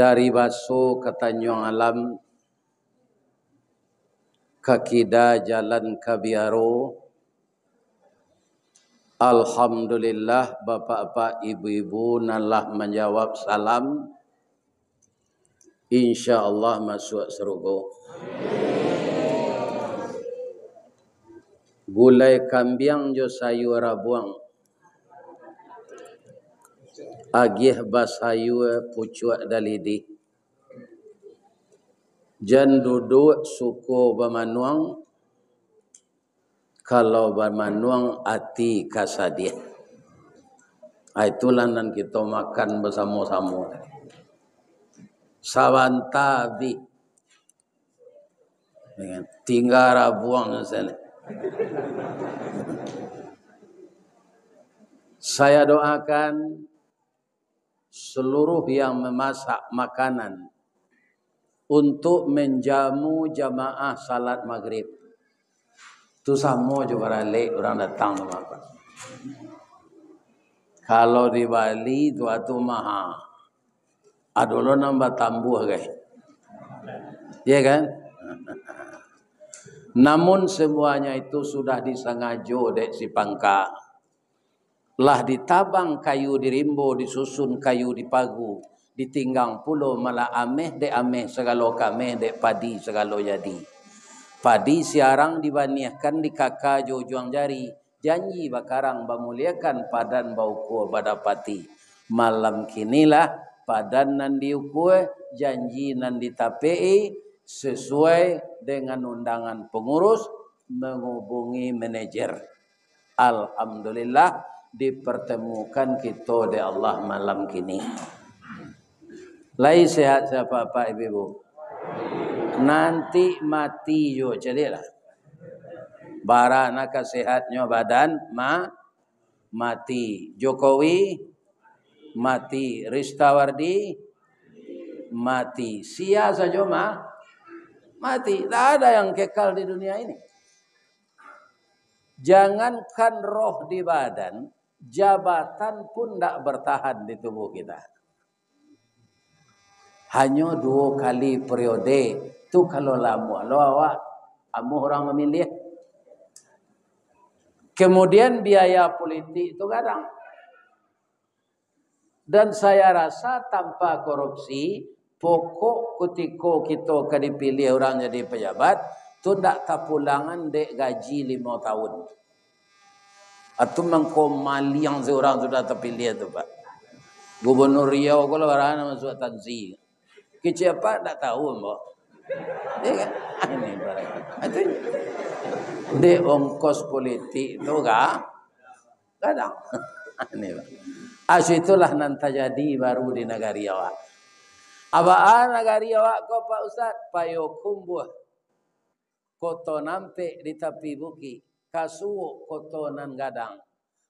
Dari Baso ke Tanjung Alam, ke Kida Jalan Kabiaro. Alhamdulillah bapak-bapak, ibu-ibu nalah menjawab salam. InsyaAllah masuk surga. Gulai kambing jo sayu rabuang. Agih basayu pucuak dalidi. Jan duduk suku bamanuang. Kalau bamanuang ati kasadih. Itulah nan kita makan bersama-sama. Sawantabi. Tinggal rabuang sana. Saya doakan seluruh yang memasak makanan untuk menjamu jamaah salat maghrib. Itu sama juga balik orang datang sama apa. Kalau di Bali itu maha. Adulo nambah tambuh guys. Ya kan? Namun semuanya itu sudah disengaja dek si pangka. Lah ditabang kayu di rimbo, disusun kayu di pagu, ditinggang pulau malah ameh dek ameh segala kameh dek padi segala jadi. Padi siarang dibaniahkan di kakak juang jari, janji bakarang bamuliakan padan bauku badapati. Malam kinilah padan nan diukue, janji nan ditapei sesuai dengan undangan pengurus menghubungi manajer. Alhamdulillah dipertemukan kita oleh Allah malam kini. Lai sehat siapa Pak Ibu? Nanti mati jo jadilah. Barana kesehatnya badan mati. Jokowi mati. Ristawardi mati. Sia saja mati. Tak ada yang kekal di dunia ini. Jangankan roh di badan, jabatan pun tak bertahan di tubuh kita. Hanya 2 kali periode. Tu kalau lama. Lo awak, kamu orang memilih. Kemudian biaya politik itu kadang. Dan saya rasa tanpa korupsi, pokok ketika kita dipilih orang jadi pejabat, tu tak tapulangan dek gaji 5 tahun. Atau mengkomali yang seorang sudah terpilih itu Pak. Gubernur Riau kalau orang masuk tansi. Keciapa tak tahu mbak. Ya kan? Ini barang. Di ongkos politik itu kadang. Ini Pak. Itulah nanti jadi baru di negari awak. Abaan negari awak kau Pak Ustaz payo kumbuh. Koto nampe di tepi bukit. Kasuo kotonan gadang.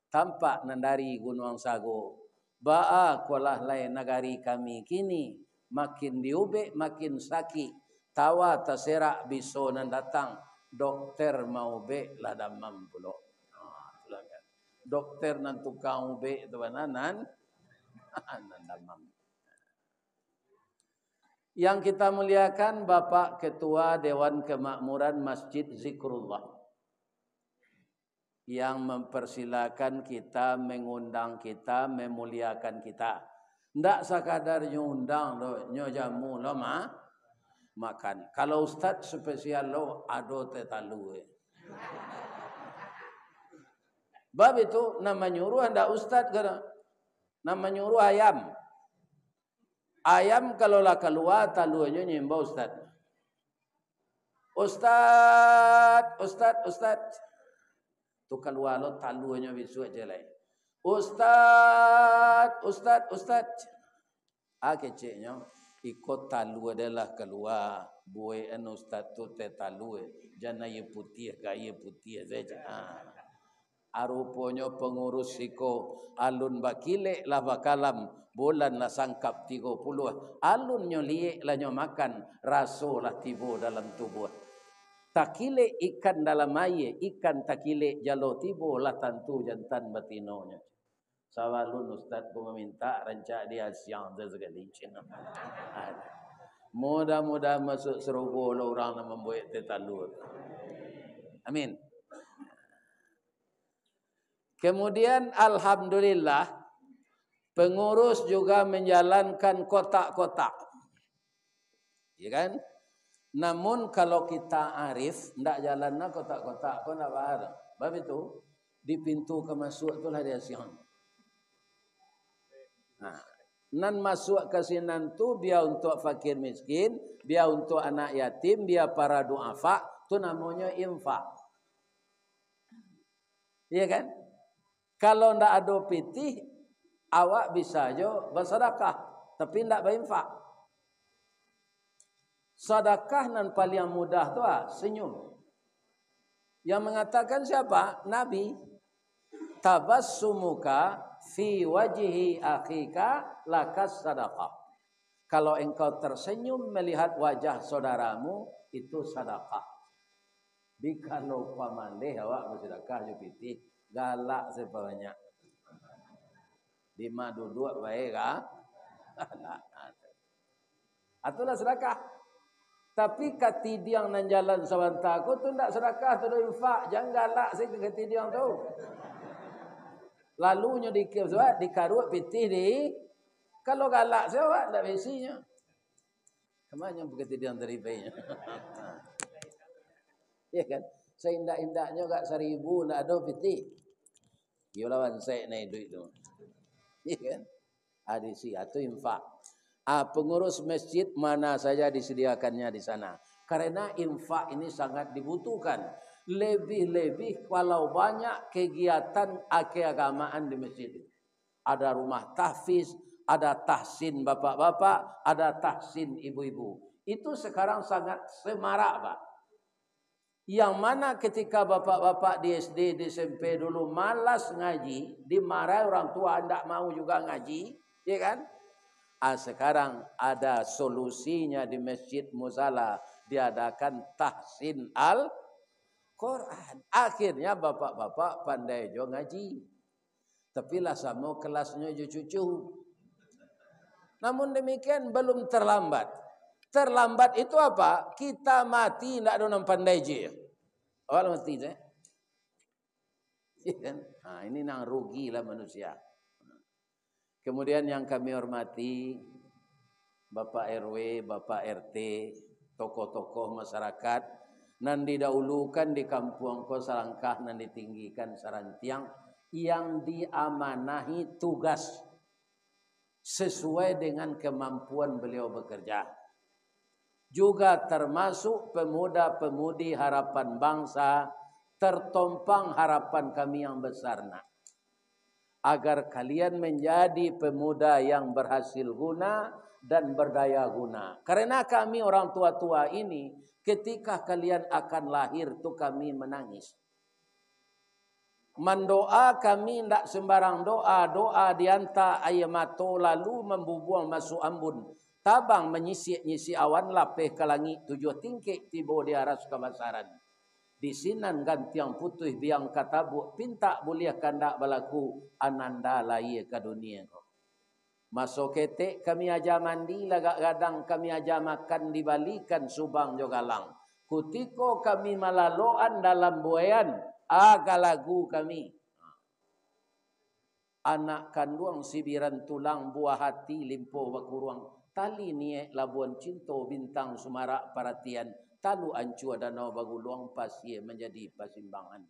Tampak nandari Gunung Sago. Ba'a kolah lain negari kami kini. Makin diube makin sakit. Tawa terserak biso nan datang. Dokter mau be lah damam pulok. Dokter nan tukang ube itu nan damam. Yang kita muliakan Bapak Ketua Dewan Kemakmuran Masjid Zikrullah. Yang mempersilakan kita, mengundang kita, memuliakan kita. Ndak sekadar nyundang lo, nyojamu lo makan. Kalau Ustaz spesial lo ado tetalu. Bab itu nama nyuruh ndak Ustaz kena. Nama nyuruh ayam. Ayam kalau lah keluar talunya nyembah Ustaz. Ustaz. Tu keluar lo talunya bisu aja lain. Ustaz. Keceknya ikut talu adalah keluar. Boy Ustaz tu te talu. Jangan ye putih gaya putih saja. Arupanya pengurus siko alun bakile lah bakalam. Bulan lah sangkap 30. Alun nyo liek lah nyo makan. Raso lah tibo dalam tubuh. Takile ikan dalam air, ikan takile jalo tibo lah tantu jantan batinonya. Sawalun Ustaz ku meminta rancak dia siang tu sekali. Mudah-mudahan masuk serogo lah orang nak membuat tetalut. Amin. Kemudian alhamdulillah pengurus juga menjalankan kotak-kotak. Ya kan? Namun kalau kita arif ndak jalanna kotak-kotak kau nak bahar. Bab itu di pintu ke masuk itulah dia siang. Nah, nan masuk ke sinan tu biar untuk fakir miskin, biar untuk anak yatim, biar para duafa, tu namanya infak. Iya kan? Kalau ndak ada pitih, awak bisa jo bersedekah, tapi ndak berinfak. Sedekah nan paling mudah tu senyum. Yang mengatakan siapa? Nabi. Tabassumuka fi wajhi akhika lakas sadaqah. Kalau engkau tersenyum melihat wajah saudaramu, itu sedekah. Kalau pamandeh awak bersedekah jo pitih, galak sebanyak. Lima duduk baik ah. Itulah sedekah. Tapi katidiang nan jalan sawantaku tu ndak sedekah, tu infak. Jangan galak saya ke katidiang tu. Lalunya dikarut pitih di. Kalau galak saya awak ndak besinya. Kemana katidiang teribainya. Ya kan? Saya indak-indaknya gak 1,000 ndak ada pitih. Yo lawan saya naik duit tu. Ya kan? Adisi atau infak. Pengurus masjid mana saja disediakannya di sana. Karena infak ini sangat dibutuhkan. Lebih-lebih kalau banyak kegiatan keagamaan di masjid. Ada rumah tahfiz, ada tahsin bapak-bapak, ada tahsin ibu-ibu. Itu sekarang sangat semarak, Pak. Yang mana ketika bapak-bapak di SD, di SMP dulu malas ngaji, dimarahi orang tua, tidak mau juga ngaji, ya kan? Sekarang ada solusinya di Masjid Musala, diadakan tahsin Al-Quran. Akhirnya bapak-bapak pandai jo ngaji. Tapi lah sama kelasnya jo cucu. Namun demikian belum terlambat. Terlambat itu apa? Kita mati tidak ada orang pandai je. Awak mati je. Nah, ini nang rugi lah manusia. Kemudian yang kami hormati Bapak RW, Bapak RT, tokoh-tokoh masyarakat nan didahulukan di kampung ko salangkah nan ditinggikan sarantiang yang diamanahi tugas sesuai dengan kemampuan beliau bekerja. Juga termasuk pemuda-pemudi harapan bangsa, tertompang harapan kami yang besar nak. Agar kalian menjadi pemuda yang berhasil guna dan berdaya guna. Karena kami orang tua-tua ini, ketika kalian akan lahir tu kami menangis. Mendoa kami tidak sembarang doa. Doa dianta ayamato lalu membubuang masuk ambun. Tabang menyisik-nyisik awan lapeh ke langit 7 tingkik tiba di aras kebasaran. Di sinan gantiang putih biang katabuk pinta boleh kandak balaku ananda lai ke dunia ko. Masuk ketek kami aja mandi lagak gadang kami aja makan dibalikan subang jogalang. Kutiko kami malaloan dalam buayan agalagu kami. Anak kandung sibiran tulang buah hati limpo bakuruang. Tali niek labuan cinto bintang sumarak perhatian. Talu ancu danau baguluang pasie menjadi pasimbangan.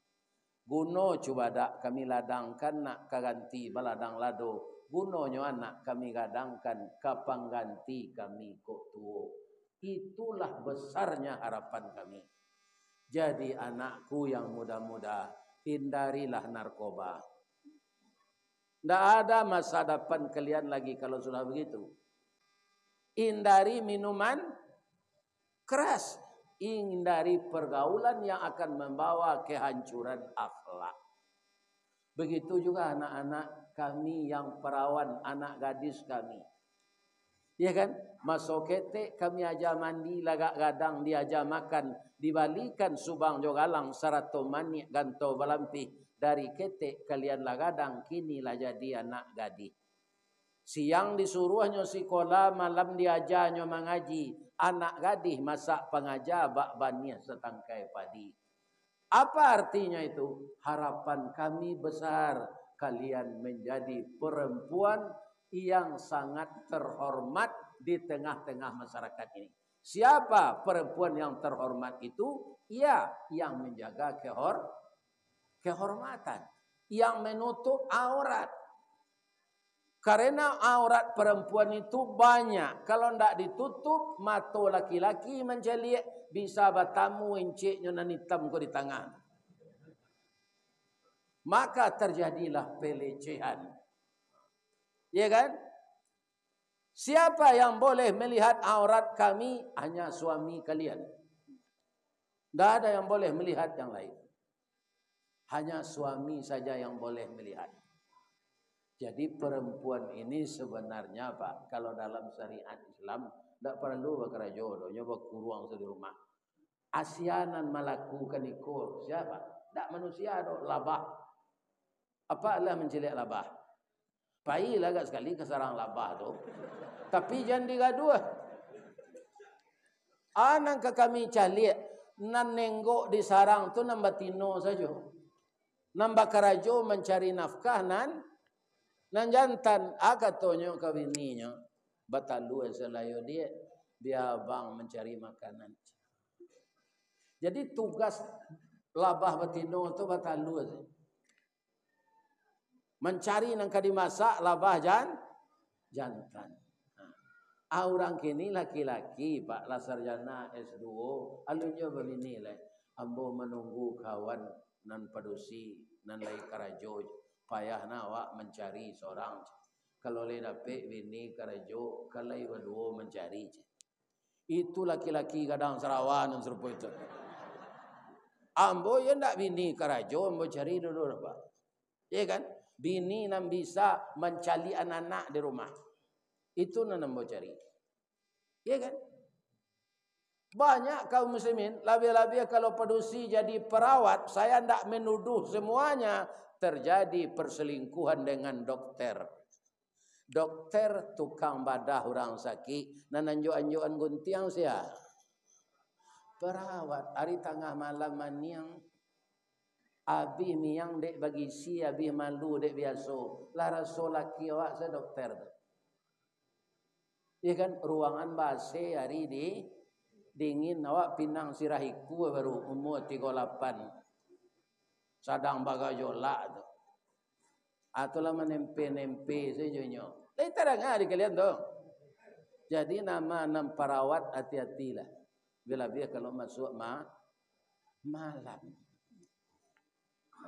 Guno coba dak kami ladangkan nak kaganti baladang lado. Gunonyo anak kami gadangkan kapang ganti kami kok tuo. Itulah besarnya harapan kami. Jadi anakku yang muda-muda, hindarilah narkoba. Tidak ada masa depan kalian lagi kalau sudah begitu. Hindari minuman keras. Hindari pergaulan yang akan membawa kehancuran akhlak. Begitu juga anak-anak kami yang perawan, anak gadis kami. Ya kan? Masuk ketek kami aja mandi, lagak gadang diaja makan, dibalikan subang jogalang sarato manik ganto balampi. dari ketek kalian lah gadang kini lah jadi anak gadis. Siang disuruhnya sekolah, malam diajarnya mengaji. Anak gadis masak pengajar bak bania setangkai padi. Apa artinya itu? Harapan kami besar kalian menjadi perempuan yang sangat terhormat di tengah-tengah masyarakat ini. Siapa perempuan yang terhormat itu? Ia yang menjaga kehormatan, yang menutup aurat. Karena aurat perempuan itu banyak. Kalau tidak ditutup, mata laki-laki menjeliak, bisa bertamu enciknya nan hitam ko di tangan. Maka terjadilah pelecehan. Ya kan? Siapa yang boleh melihat aurat kami? Hanya suami kalian. Tidak ada yang boleh melihat yang lain. Hanya suami saja yang boleh melihat. Jadi perempuan ini sebenarnya Pak, kalau dalam syariat Islam tidak perlu bekerja, nyoba kurang di rumah. Asianan melakukan ikut siapa? Tidak manusia, labah. Apa Allah mencelik labah? Pailah agak sekali kesarang labah tu. Tapi jangan digaduh. Anak ke kami calik nan nenggok di sarang tu nambah tino saja. Nambah kerajo mencari nafkah nan jantan akatonyo ke bininya batalu selayo dia abang mencari makanan. Jadi tugas labah batino tu batalu aja. Mencari nang kadi masak labah jantan. Orang kini laki-laki Pak la sarjana S2 alunya berinilai ambo menunggu kawan nan padusi nan lai karajo payah nawak mencari seorang. Kalau le dapet bini karajo kalai berdua mencari. Itu laki-laki kadang serawan dan serupa itu. Ambo ya ndak bini karajo ambo cari dulu Pak. Ya kan? Bini nan bisa mencari anak-anak di rumah. Itu nan ambo cari. Ya kan? Banyak kaum muslimin lebih-lebih kalau padusi jadi perawat, saya ndak menuduh semuanya. Terjadi perselingkuhan dengan dokter. Dokter tukang badah orang sakit, nan anjo-anjoan guntiang sia. Perawat hari tengah malam maniang abi miang dek bagi si abi malu dek biasa. Lara solaki awak se dokter. Ya kan ruangan base hari di dingin awak pinang sirahiku baru umur 38. Sadang bagajolak tu. Atulah menempe-nempe sejauhnya. Tapi terang hari kalian tu. Jadi nama perawat hati-hatilah. Bila-bila kalau masuk malam.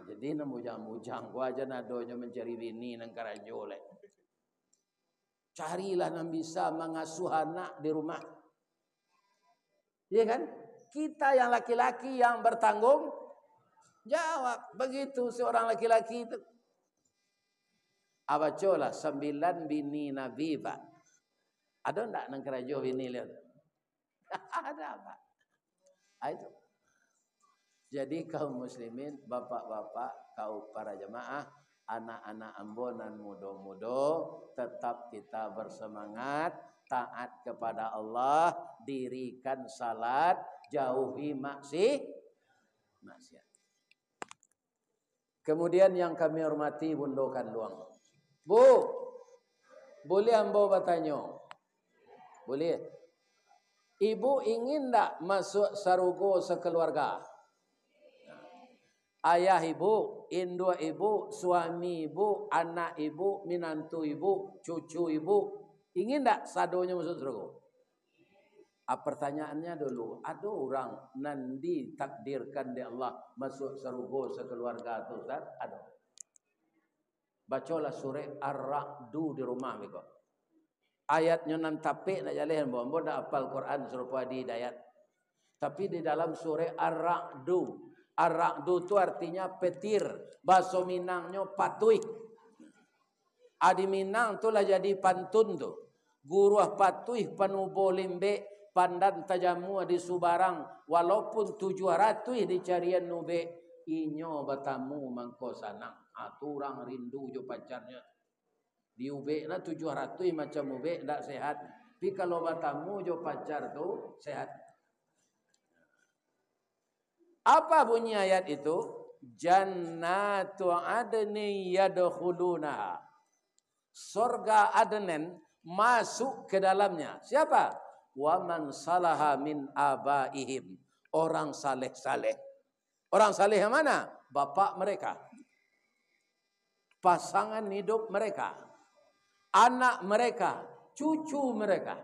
Jadi nak bujang-bujang aja nadonya mencari bini nang karajole. Carilah yang bisa mengasuh anak di rumah. Iya kan? Kita yang laki-laki yang bertanggung jawab. Begitu seorang laki-laki itu. Abacola 9 bini Nabi Pak. Ada enggak nang kerajo bini lihat? Ada Pak. Itu. Jadi kaum muslimin, bapak-bapak, kaum para jemaah, anak-anak ambonan muda-muda, tetap kita bersemangat, taat kepada Allah, dirikan salat, jauhi maksiat. Kemudian yang kami hormati bundokan luang. Bu, boleh ambo bertanya? Boleh. Ibu ingin tak masuk sarugo sekeluarga? Ayah ibu, induk ibu, suami ibu, anak ibu, minantu ibu, cucu ibu. Ingin tak sadonya masuk surga? Pertanyaannya dulu, ada orang nanti takdirkan di Allah masuk surga sekeluarga tu Ustaz? Ada. Bacalah surah Ar-Ra'du di rumah mereka. Ayatnya nan tapik nak jalan bombo dak hafal Quran serupa di ayat. Tapi di dalam surah Ar-Ra'du, Ar-Ra'du itu artinya petir. Bahasa Minangnya patuih. Adi Minang tu lah jadi pantun tu. Guruah patuih panubo limbe pandan tajamu di Subarang. Walaupun 700 di carian nube. inyo bertamu mangko sanang. Orang rindu jo pacarnya. Diubek lah 700 macam ubek tak sehat. Tapi kalau bertamu jo pacar tu sehat. Apa bunyi ayat itu? Jannatu adni yadkhulunaha. Surga Adnen masuk ke dalamnya. Siapa? Wa man salaha min abaihim. Orang saleh-saleh. Orang saleh yang mana? Bapak mereka. Pasangan hidup mereka. Anak mereka. Cucu mereka.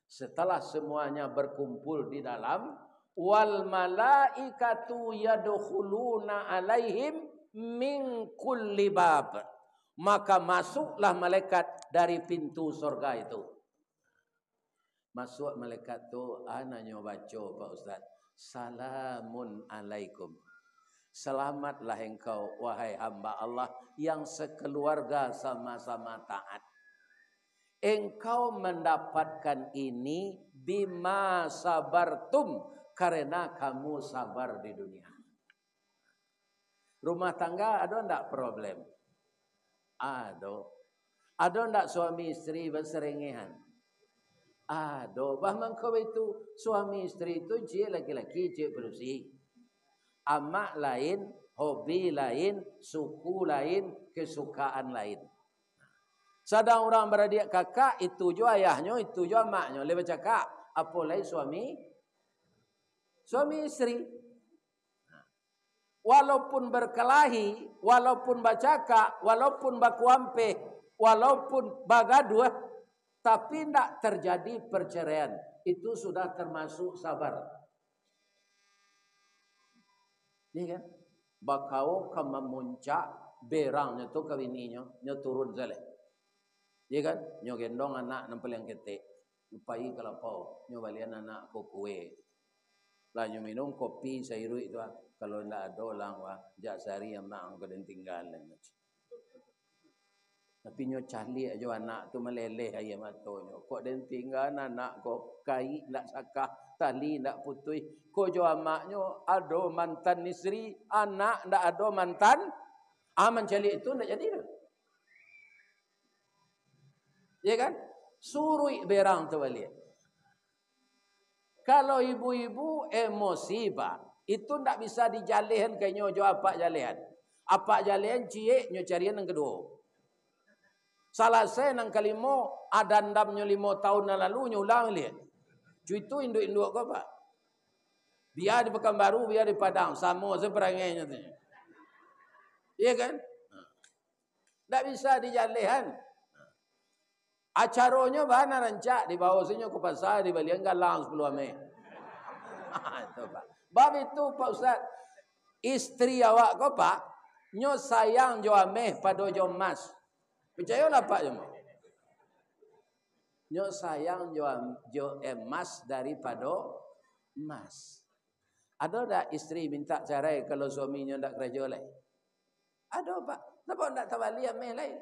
Setelah semuanya berkumpul di dalam, wal malaikatu yadkhuluna alaihim min kulli bab. Maka masuklah malaikat dari pintu surga itu. Masuk malaikat tu, anaknya baca Pak Ustaz. Salamun alaikum. Selamatlah engkau wahai hamba Allah yang sekeluarga sama-sama taat. Engkau mendapatkan ini bima sabartum, karena kamu sabar di dunia. Rumah tangga ada enggak problem? Ada. Ada enggak suami istri berserengehan? Ada. Bahkan kau itu suami istri itu cik laki-laki cik berusi. Amak lain, hobi lain, suku lain, kesukaan lain. Sedang orang beradik kakak, itu jo ayahnya, itu jo maknya. Lebih cakap, apa lain suami istri. Walaupun berkelahi, walaupun bercakap, walaupun bakuampe, walaupun bagaduh, tapi tidak terjadi perceraian. Itu sudah termasuk sabar. Ini kan? Bakau ke memuncak berangnya tu ke bininya, nya turun zale. Iya kan? Nya gendong anak nampel yang ketek. Lupai kelapau, nya balian anak ko kue. Lah nya minum kopi sairu itu. Kalau ndak ada orang wah, jak sehari yang mak ko den tinggal. Tapi nyo cali aja anak tu meleleh ayam matonyo. Kok den tinggal anak ko kai ndak sakah, tali ndak putui. Ko jo amaknyo ado mantan istri, anak ndak ado mantan. Aman cali itu ndak jadi. Ya kan? Surui berang tu balik. Kalau ibu-ibu emosi bah, itu ndak bisa dijalihan ke nyo jo apa jalihan. Apa jalihan cie nyo carian yang kedua. Salah saya nang kalimo ada ndamnya 5 tahun lalu nyulang lihat. Itu induk-induk kau pak. Biar di Pekanbaru, biar di Padang, sama seperangainya tu. Iya kan? Tak bisa dijalihan. Acaranya mana rancak di bawah sini ke pasar di balian galang 10 Mei. Itu pak. Bab itu Pak Ustaz, istri awak kau pak, nyo sayang jo ameh pada jo mas. Percayalah Pak Jemaah. Nyo sayang jo emas daripada emas. Ada tak istri minta cerai kalau suaminya tak kerja lain? Ada Pak. Kenapa tak tabali ameh lain?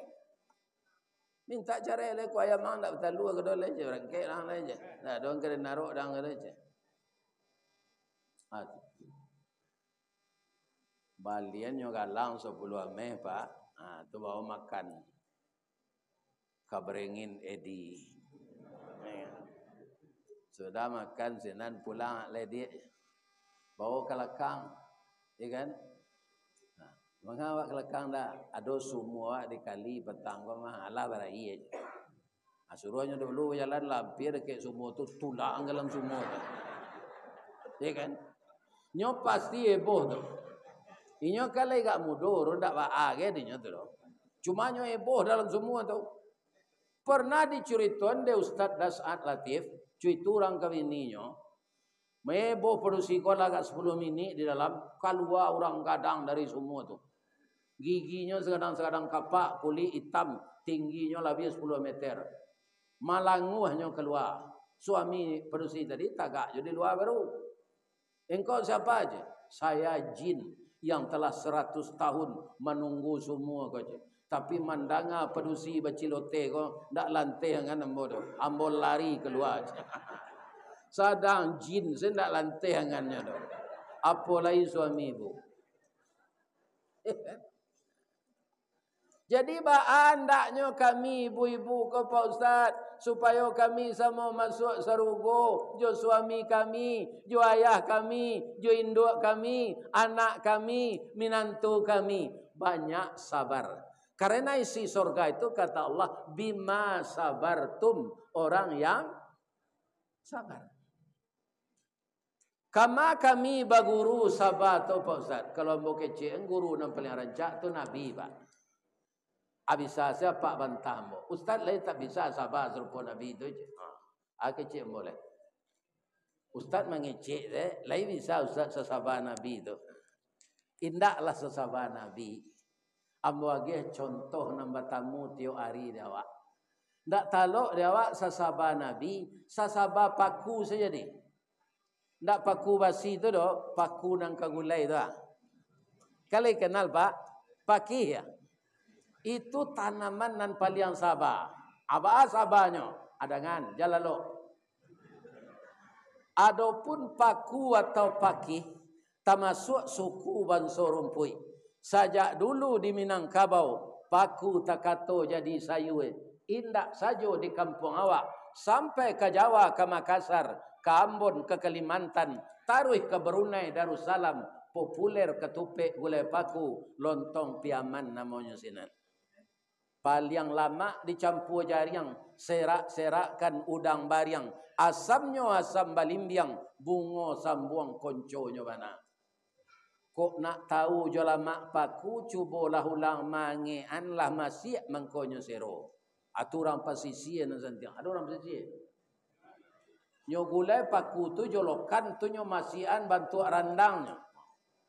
Minta cerai lain ku ayam mang tak bertalu ke dole je rangkek lang lain je. Nah, dong kena naruk dang kena je. Balian nyo galang 10 ameh Pak. Tu bawa makan. Kaberengin Edi. Sudah makan sinan pulang ledi. Bawa ke lekang. Ya kan? Mengawak ke lekang dah. Ada semua di kali petang. Kemah Allah berai aja. Suruhnya dulu jalan lampir ke semua tu tulang dalam semua. Ya kan? Nyo pasti heboh tu. Inyo kalau gak mudur. Tak ba'a ke dinyo tu. Cuma nyo heboh dalam semua tu. Pernah diceritakan de Ustaz Das'ad Latif, cuitu orang kawininya, mebo produksi kola agak 10 minit di dalam, keluar orang gadang dari semua tu. Giginya sekadang-sekadang kapak, kulit hitam, tingginya lebih 10 meter. Malanguhnya keluar. Suami produksi tadi tagak jadi luar baru. Engkau siapa aja? Saya jin yang telah 100 tahun menunggu semua kau je. Tapi mandanga pedusi bacilote ko ndak lantai dengan ambo do. Ambo lari keluar. Sadang jin saya ndak lantai dengannya do. Apa lain suami ibu? Jadi andaknya kami ibu-ibu ke Pak Ustaz supaya kami sama masuk sarugo, jo suami kami, jo ayah kami, jo induk kami, anak kami, minantu kami banyak sabar. Karena isi surga itu kata Allah bima sabartum, orang yang sabar. Kama kami baguru sabar tu Pak Ustaz. Kalau mau kecil guru yang paling rancak tu Nabi Pak. Bisa siapa bantahmu? Ustaz lain tak bisa sabar serupa Nabi itu je. Kecil boleh. Ustaz mengecek lain bisa Ustaz sesabar Nabi itu. Indahlah sesabar Nabi. Ambo lagi contoh nambah tamu tiap hari dia awak. Ndak talok dia awak sesabar Nabi, sesabar paku saja ni. Ndak paku basi itu doh, paku nang kagulai tu. Kalian kenal Pak? Pakih ya. Itu tanaman nan paling sabar. Apa sabarnya? Adangan, jalalo. Adapun paku atau pakih, termasuk suku Bangsa Rumpui. Sajak dulu di Minangkabau, paku takato jadi sayu. Indak saja di kampung awak. Sampai ke Jawa, ke Makassar, ke Ambon, ke Kalimantan, taruh ke Brunei, Darussalam, populer ketupik gulai paku, lontong piaman namanya sinan. Paling lama dicampur jariang, serak-serakkan udang bariang, asamnya asam balimbiang, bungo sambuang konconyo bana. Kok nak tahu jo lama paku, cubalah ulang mangean lah masih mangkonyo sero. Aturan pasisi na santiang. Ada orang pasisi. Nyo gulai paku tu jolokan tu nyo masian bantu randangnya.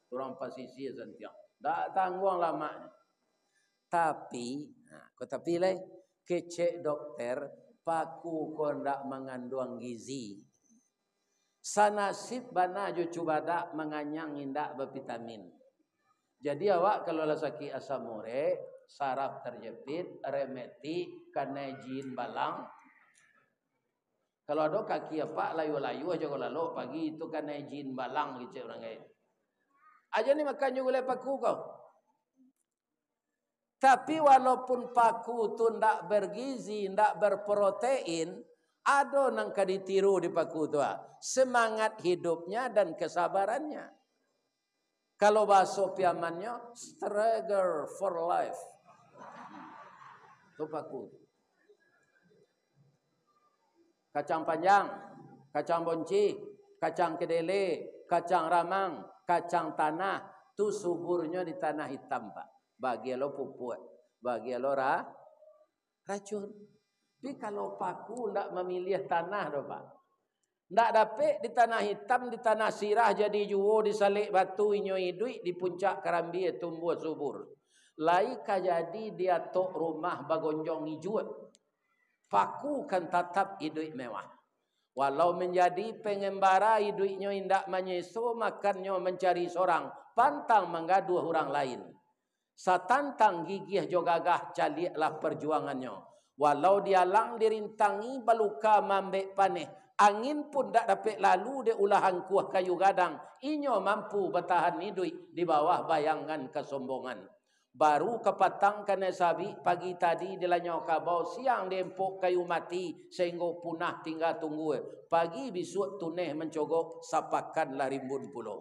Orang pasisi santiang. Tak tangguang lamanya. Tapi kecek dokter, paku ko ndak mengandung gizi. Sanasib bana jo cuba dak menganyang indak bervitamin. Jadi awak kalau sakit asam urat, saraf terjepit, remeti, kena jin balang. Kalau ada kaki apa layu-layu aja kalau lalu pagi itu kena jin balang gitu orang lain. Aja ni makan juga oleh paku kau. Tapi walaupun paku tu ndak bergizi, ndak berprotein, ada nang kaditiru di paku tu. Semangat hidupnya dan kesabarannya. Kalau bahasa piamannya, struggle for life. Itu paku. Kacang panjang, kacang bonci, kacang kedele, kacang ramang, kacang tanah. Tu suburnya di tanah hitam Pak. Bagi lo pupuk, bagi lo racun. Tapi kalau paku ndak memilih tanah doh Pak. Ndak dapat di tanah hitam, di tanah sirah jadi juo, di salik batu inyo hidup, di puncak kerambi tumbuh subur. Lai kajadi dia tok rumah bagonjong hijau. Paku kan tetap hidup mewah. Walau menjadi pengembara hidupnya indak menyeso, makannya mencari seorang, pantang menggaduh orang lain. Satantang gigih jogagah caliaklah perjuangannya. Walau dia lang dirintangi baluka mambek paneh, angin pun tak dapat lalu dia ulahan kuah kayu gadang. Inyo mampu bertahan hidup di bawah bayangan kesombongan. Baru kepatang kena sabi pagi tadi dia lanyau kabau, siang dia empuk kayu mati sehingga punah tinggal tunggu. Pagi besok tuneh mencogok sapakanlah rimbun pulau.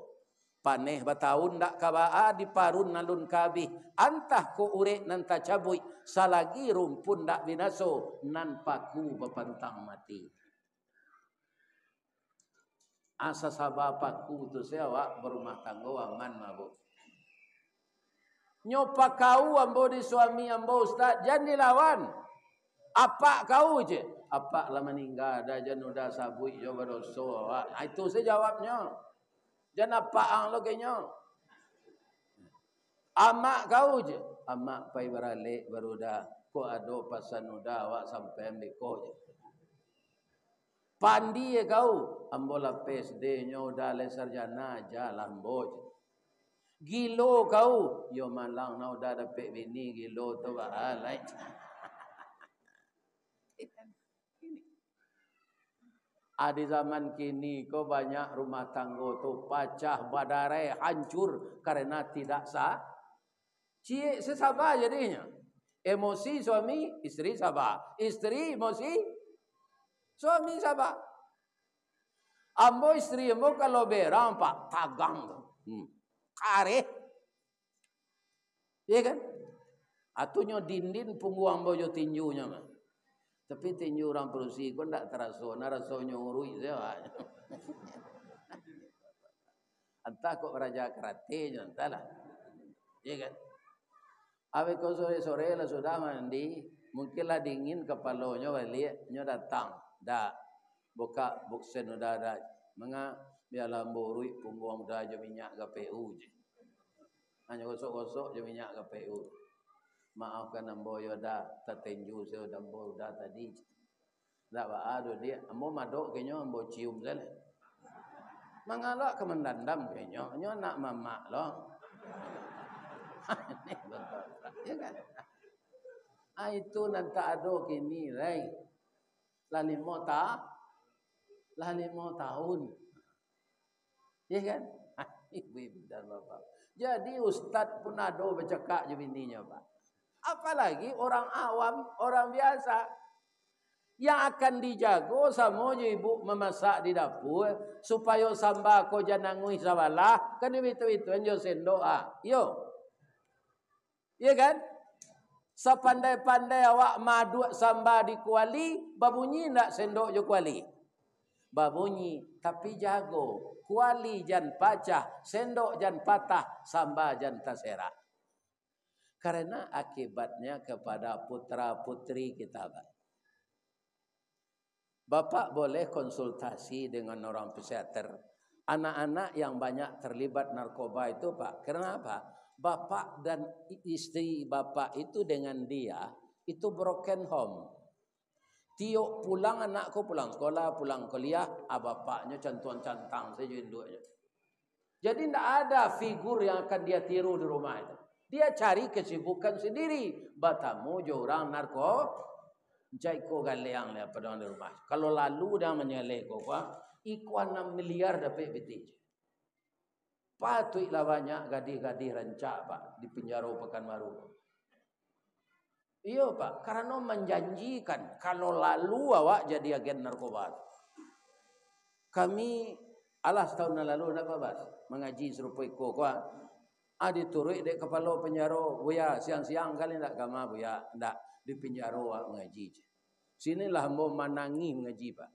Paneh batahun dak kabaa di parun nalun kabih, antah ko urek nan tacabui, salagi rumpun dak binaso nan paku bepantang mati. Asa sabah paku tu sewa berumah tangga aman mabuk. Nyopa kau ambo di suami ambo Ustaz, jangan dilawan. Apa kau je? Apa lah meninggal dah januda sabui jo berdoso. Itu saya jawabnya. Jangan apa ang lo kayaknya. Amak kau je. Amak pai beralik baru dah. Ko ado pasan udah awak sampai ambil ko je. Pandi ye kau. Ambo lah PSD nyo udah le sarjana jalan boj. Gilo kau. Yo malang na udah dapat bini gilo tu balai. Di zaman kini kau banyak rumah tangga tu pecah badarai hancur karena tidak Cie sesabar jadinya. Emosi suami, istri sabar. Istri emosi, suami sabar. Ambo istri ambo kalau berang pak tagang. Kare. Iya kan? Atunya dindin punggu ambo jo tinjunya mah. Tapi tinju orang perusi kau ndak terasa, narasonya urui saya. Entah kok raja karate entahlah. Iya kan? Awe kau sore-sore lah sudah mandi, mungkinlah dingin kepalanya balik, nyo datang. Dah buka buksen udah ada. Menga biarlah borui punggung udah aja minyak KPU je. Hanya gosok-gosok je minyak KPU. Maafkan ambo yoda tertenju saya ambo udah tadi. Dak baado dia, ambo madok kenyo ambo cium saja. Mangalak ke mendandam kenyo, nyo nak mamak loh. Ya kan? Itu nanti ado kini rai. Lah 5 tahun. Ya kan? Ibu dan bapak. Jadi ustaz pun ado bercakap je bininya, Pak. Apalagi orang awam, orang biasa yang akan dijago sama je ibu memasak di dapur supaya samba ko janangui sawalah kan itu anjo sendok yo. Iya kan? Sepandai-pandai awak madu samba di kuali, babunyi ndak sendok jo kuali. Babunyi, tapi jago. Kuali jan pacah, sendok jan patah, samba jan tasera. Karena akibatnya kepada putra-putri kita. Bapak boleh konsultasi dengan orang psikiater. Anak-anak yang banyak terlibat narkoba itu, Pak. Kenapa? Bapak dan istri bapak itu dengan dia itu broken home. Tiok pulang anakku pulang sekolah, pulang kuliah, bapaknya cantuan-cantang saja induknya. Jadi tidak ada figur yang akan dia tiru di rumah itu. Dia cari kesibukan sendiri. Batamu jorang narko, jaiko galeang le pada di rumah. Kalau lalu dah menyelek kok, ikuan 6 miliar dapat betis. Patutlah banyak gadis-gadis rancak Pak di penjara Pekanbaru. Iya Pak, karena menjanjikan kalau lalu awak jadi agen narkoba. Kami setahun lalu nak babas mengaji serupa iko kuat. Diturut dek kepala penjara buya siang-siang kali nak gama buya ndak di penjara mengaji. Sinilah ambo manangi mengaji Pak.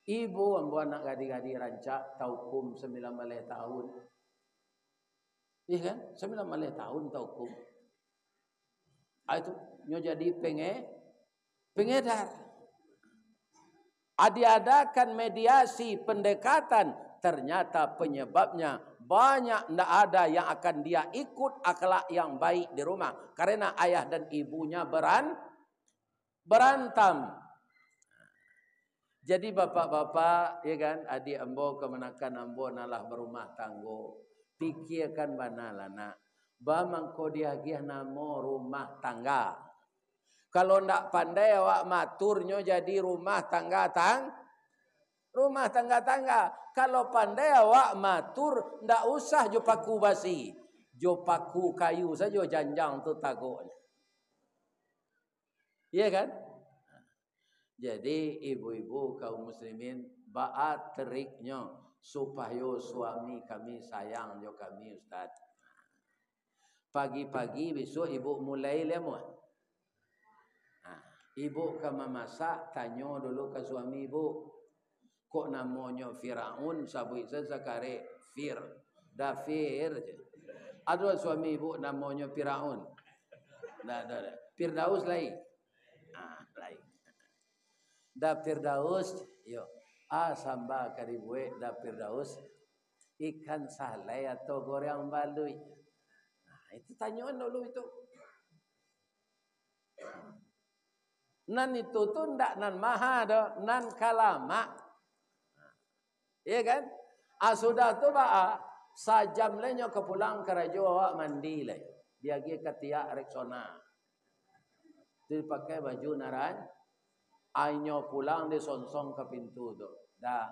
Ibu ambo anak gadis-gadis rancak taukum 9 tahun. Iya kan? 9 tahun taukum. Itu nyo jadi pengedar. Diadakan mediasi pendekatan, ternyata penyebabnya banyak ndak ada yang akan dia ikut akhlak yang baik di rumah karena ayah dan ibunya berantem. Jadi bapak-bapak, ya kan, adik ambo kemenakan ambo nalah berumah tanggo. Pikirkan banalah nak. Bamangko diagih namo rumah tangga. Kalau ndak pandai awak maturnyo jadi rumah tangga. Kalau pandai awak matur ndak usah jo paku basi. Jo paku kayu saja janjang tu tagoknya. Iya kan? Jadi ibu-ibu kaum muslimin baat teriknya supaya suami kami sayang jo kami Ustaz. Pagi-pagi besok ibu mulai lemah. Ibu ke memasak, tanya dulu ke suami ibu. Kok namanya Firaun, sabui sesakare Dafir. Ada suami ibu namanya Firaun. Dah. Firdaus lain. Lain. Da Firdaus, yo. Samba karibue da Firdaus. Ikan salai atau goreng balui. Itu tanyaan dulu itu. Nan itu tuh ndak nan maha do, nan kalama. Iya kan? Sudah tu sajam lenyo ke pulang ke rajo awak mandi le. Dia gi ketiak Rexona. Dipakai baju naran. Ainyo pulang dia sonsong ke pintu tu. Dah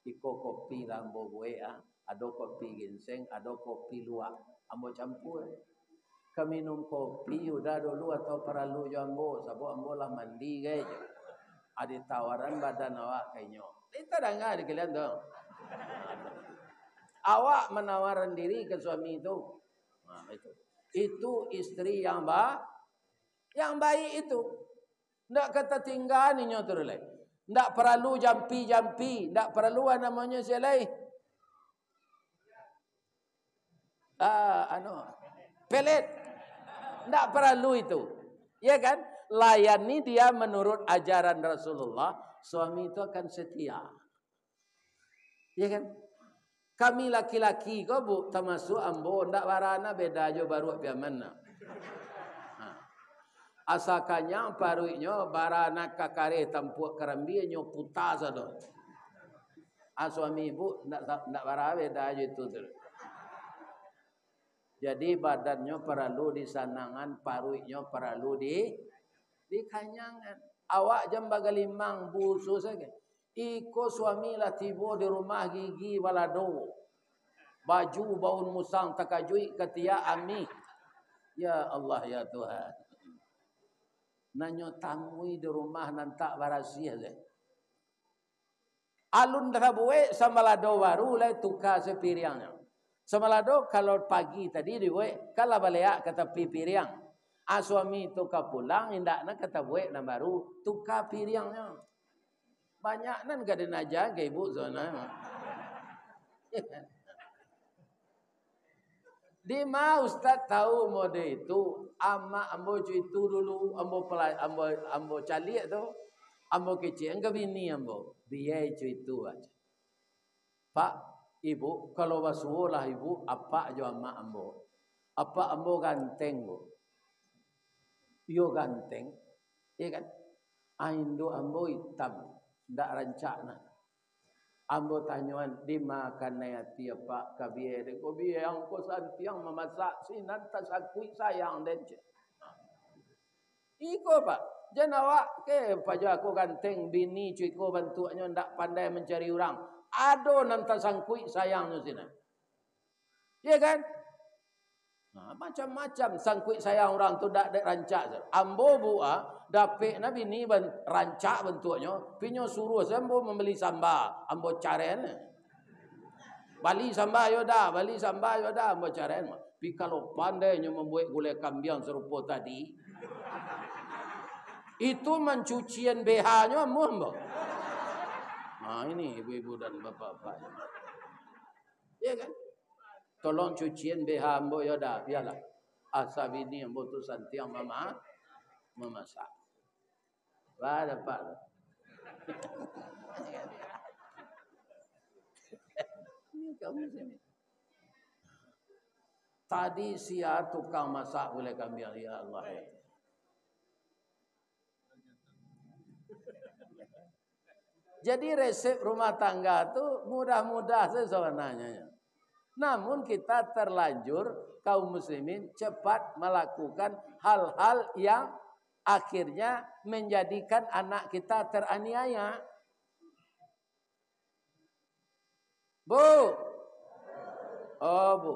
iko kopi lambo gue ada kopi ginseng, ada kopi luwak. Ambo campur. Keminum kopi udah dulu atau perlu jambo, sabuk ambo lah mandi guys. Ada tawaran badan awak kayaknya. Itu dah enggak dikalian tu. Awak menawarkan diri ke suami itu. Nah, itu. Itu istri yang baik itu. Ndak kata tinggal ni nyotor leh. Ndak perlu jampi-jampi, ndak perlu namanya selai. Pelet. Tidak perlu itu. Ya kan? Layani dia menurut ajaran Rasulullah. Suami itu akan setia. Ya kan? Kami laki-laki kau bu termasuk ambo ndak warana beda aja baru pia mana. Asalkannya paruinya barana kakare tampuk kerambi nyo puta sado. Suami ibu ndak warana beda aja itu tu. Jadi badannya perlu disanangan, paruinya perlu dikanyangan. Awak jam bagalimang busu saja. Iko suami lah tiba di rumah gigi walado. Baju baun musang takajui ketia ami. Ya Allah ya Tuhan. Nanyo tamui di rumah nantak barasia saja. Alun dah buat sama lado baru lah tukar sepiriangnya. Semalado kalau pagi tadi dibuat, kalau balik kata pipiriang. Suami tukar pulang, indak nak kata buat nak baru tukar piriangnya. Banyak nan gak ada naja ke ibu zona. Di mana Ustaz tahu mode itu, ambo itu dulu, ambo calik tu, ambo kecil, enggak bini ambo, biaya itu aja. Pak. Ibu, kalau basuh lah ibu, apa aja ama ambo. Apa ambo ganteng bu. Yo ganteng. Iya kan? Indo ambo hitam. Ndak rancak nak. Ambo tanyuan dimakan nayati apa kabiye. Ko biye yang ko santiang memasak sinan tasakui sayang denje. Iko pak. Jangan ke pajak aku ganteng bini cuy ko bantuannya ndak pandai mencari orang. Ado nanti sangkui sayangnya sini. Ya kan? Nah, macam-macam sangkui sayang orang tu dak rancak. Ambo buah dapik nabi ni rancak bentuknya. Pinyo suruh ambo membeli sambal. Ambo caren. Bali sambal yoda, bali sambal yoda ambo caren. Tapi kalau pandainya membuat gulai kambing serupa tadi, itu mencucian BH-nya ambo. Nah ini ibu-ibu dan bapak-bapak. Ya kan? Tolong cucian BH ambo ya dah, biarlah. Asal ini ambo tu santiang mama memasak. Wah dapat. Ini kamu sini. Tadi sia tukang masak boleh kambing ya Allah. Jadi resep rumah tangga tu mudah-mudah sebenarnya. Namun kita terlanjur kaum muslimin cepat melakukan hal-hal yang akhirnya menjadikan anak kita teraniaya. Bu. Oh bu.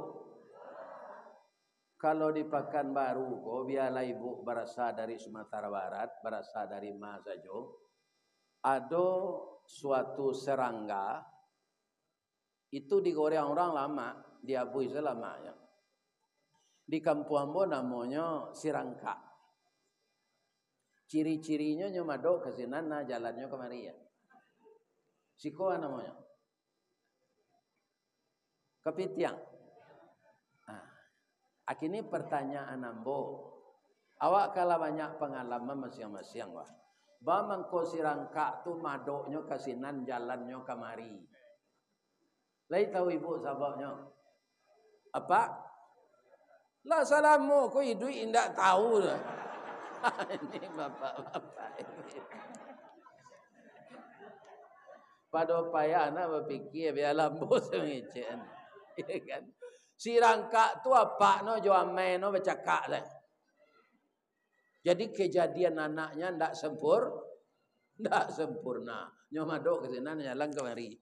Kalau di Pekanbaru, biarlah ibu berasal dari Sumatera Barat, berasal dari Mazajo, ada suatu serangga itu digoreng orang lama, diabui selamanya. Di kampung ambo namanya sirangka. Ciri-cirinya nyomado ke sinana, jalannya kemari ya. Siko namanya. Kepitiang. Akhirnya pertanyaan ambo. Awak kalau banyak pengalaman masing-masing wah. Bamang ko sirangka tu madoknya kasinan jalannya kamari. Lai tahu ibu sababnya? Apa? Lah salamu ko hidup indak tahu dah. Ini bapak-bapak ini. Pada payah anak berfikir biar lambo semicen. Ya kan? Sirangka tu apa no juamai no bercakap dah. Jadi kejadian anaknya ndak sempurna. Nyomadok ke sana jalan kemari.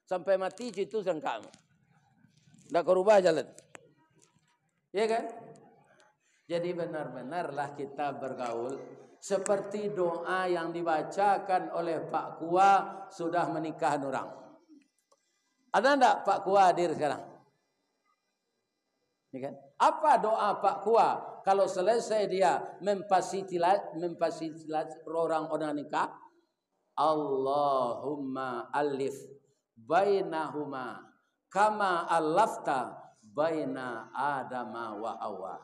Sampai mati itu sangka. Tak kau rubah jalan. Ya kan? Jadi benar-benarlah kita bergaul seperti doa yang dibacakan oleh Pak Kua sudah menikah orang. Ada enggak Pak Kua hadir sekarang? Ya kan? Apa doa Pak Kua kalau selesai dia memfasilitasi orang nikah? Allahumma alif bainahuma kama alafta baina Adama wa Hawa.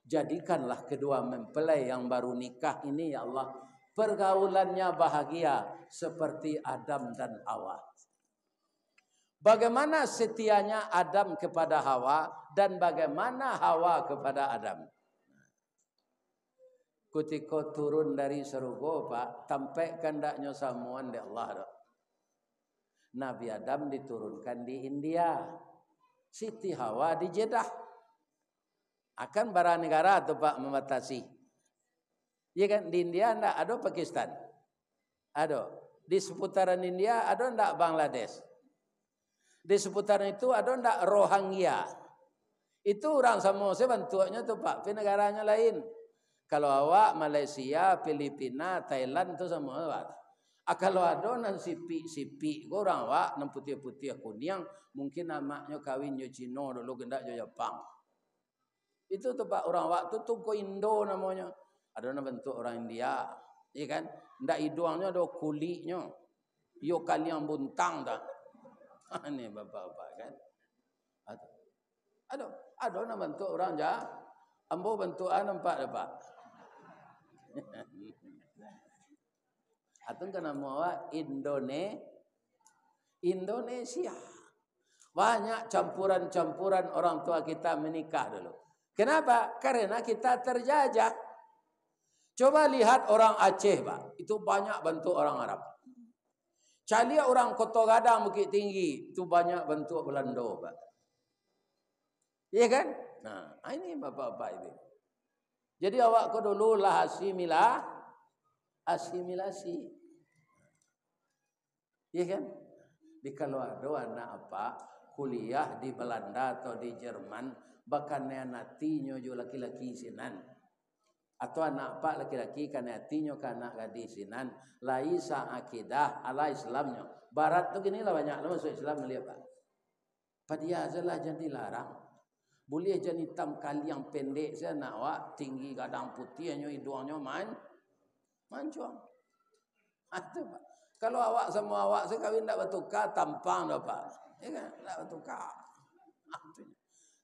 Jadikanlah kedua mempelai yang baru nikah ini ya Allah pergaulannya bahagia seperti Adam dan Hawa. Bagaimana setianya Adam kepada Hawa dan bagaimana Hawa kepada Adam. Ketika turun dari surga Pak, tampaikan daknya samuan di Allah. Nabi Adam diturunkan di India, Siti Hawa di Jeddah. Akan bara negara tu Pak membatasi. Ya kan di India ndak ada Pakistan. Ada. Di seputaran India ada ndak Bangladesh. Di seputaran itu ada ndak Rohingya. Itu orang sama saya bentuknya tu Pak, di negaranya lain. Kalau awak Malaysia, Filipina, Thailand tu sama Pak. Kalau ada nan sipi orang awak nan putih-putih kuning, mungkin namanya kawin jo Cina dulu gendak jo Jepang. Itu tu Pak orang awak tu ko Indo namanya. Ada nan bentuk orang India, ya kan? Ndak hidungnya ada kulitnya. Yo kalian buntang dah. Ini bapak-bapak kan. Ada nak bentuk orang jah. Ambo bentukan nampak dah Pak. Atau kan nama Indonesia. Banyak campuran-campuran orang tua kita menikah dulu. Kenapa? Karena kita terjajah. Coba lihat orang Aceh Pak. Itu banyak bentuk orang Arab. Cari orang Kota Gadang Bukit Tinggi, itu banyak bentuk Belanda, Pak. Iya kan? Nah, ini bapak-bapak ini. Jadi awak ko dulu lah asimilasi. Iya kan? Di kalau ada anak apa kuliah di Belanda atau di Jerman, bahkan nantinya jo laki-laki sinan. Atau anak pak laki-laki kan hatinya kan anak gadis sinan laisa akidah ala Islamnya. Barat tu gini lah banyak lah masuk Islam melihat Pak. Padia ajalah jangan dilarang. Boleh jadi hitam kali yang pendek saya nak wak tinggi kadang putihnya hidungnya mancung. Itu Pak. Kalau awak sama awak saya kawin tak bertukar tampang dah Pak. Ya kan? Tak bertukar.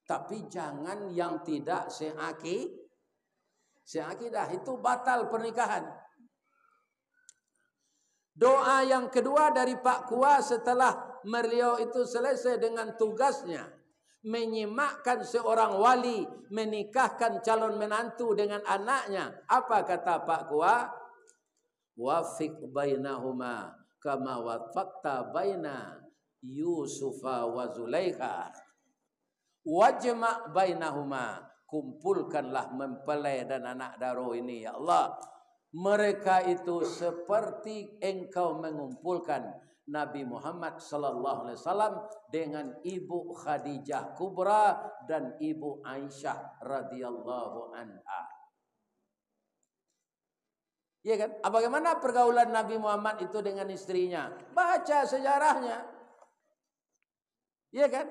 Tapi jangan yang tidak seakidah itu batal pernikahan. Doa yang kedua dari Pak Kua setelah beliau itu selesai dengan tugasnya menyimakkan seorang wali menikahkan calon menantu dengan anaknya. Apa kata Pak Kua? Wafiq bainahuma kama wafaqta baina Yusufa wa Zulaikha. Wajma' bainahuma. Kumpulkanlah mempelai dan anak daro ini ya Allah. Mereka itu seperti engkau mengumpulkan Nabi Muhammad sallallahu alaihi wasallam dengan ibu Khadijah Kubra dan ibu Aisyah radhiyallahu anha. Ya kan? Bagaimana pergaulan Nabi Muhammad itu dengan istrinya? Baca sejarahnya. Ya kan?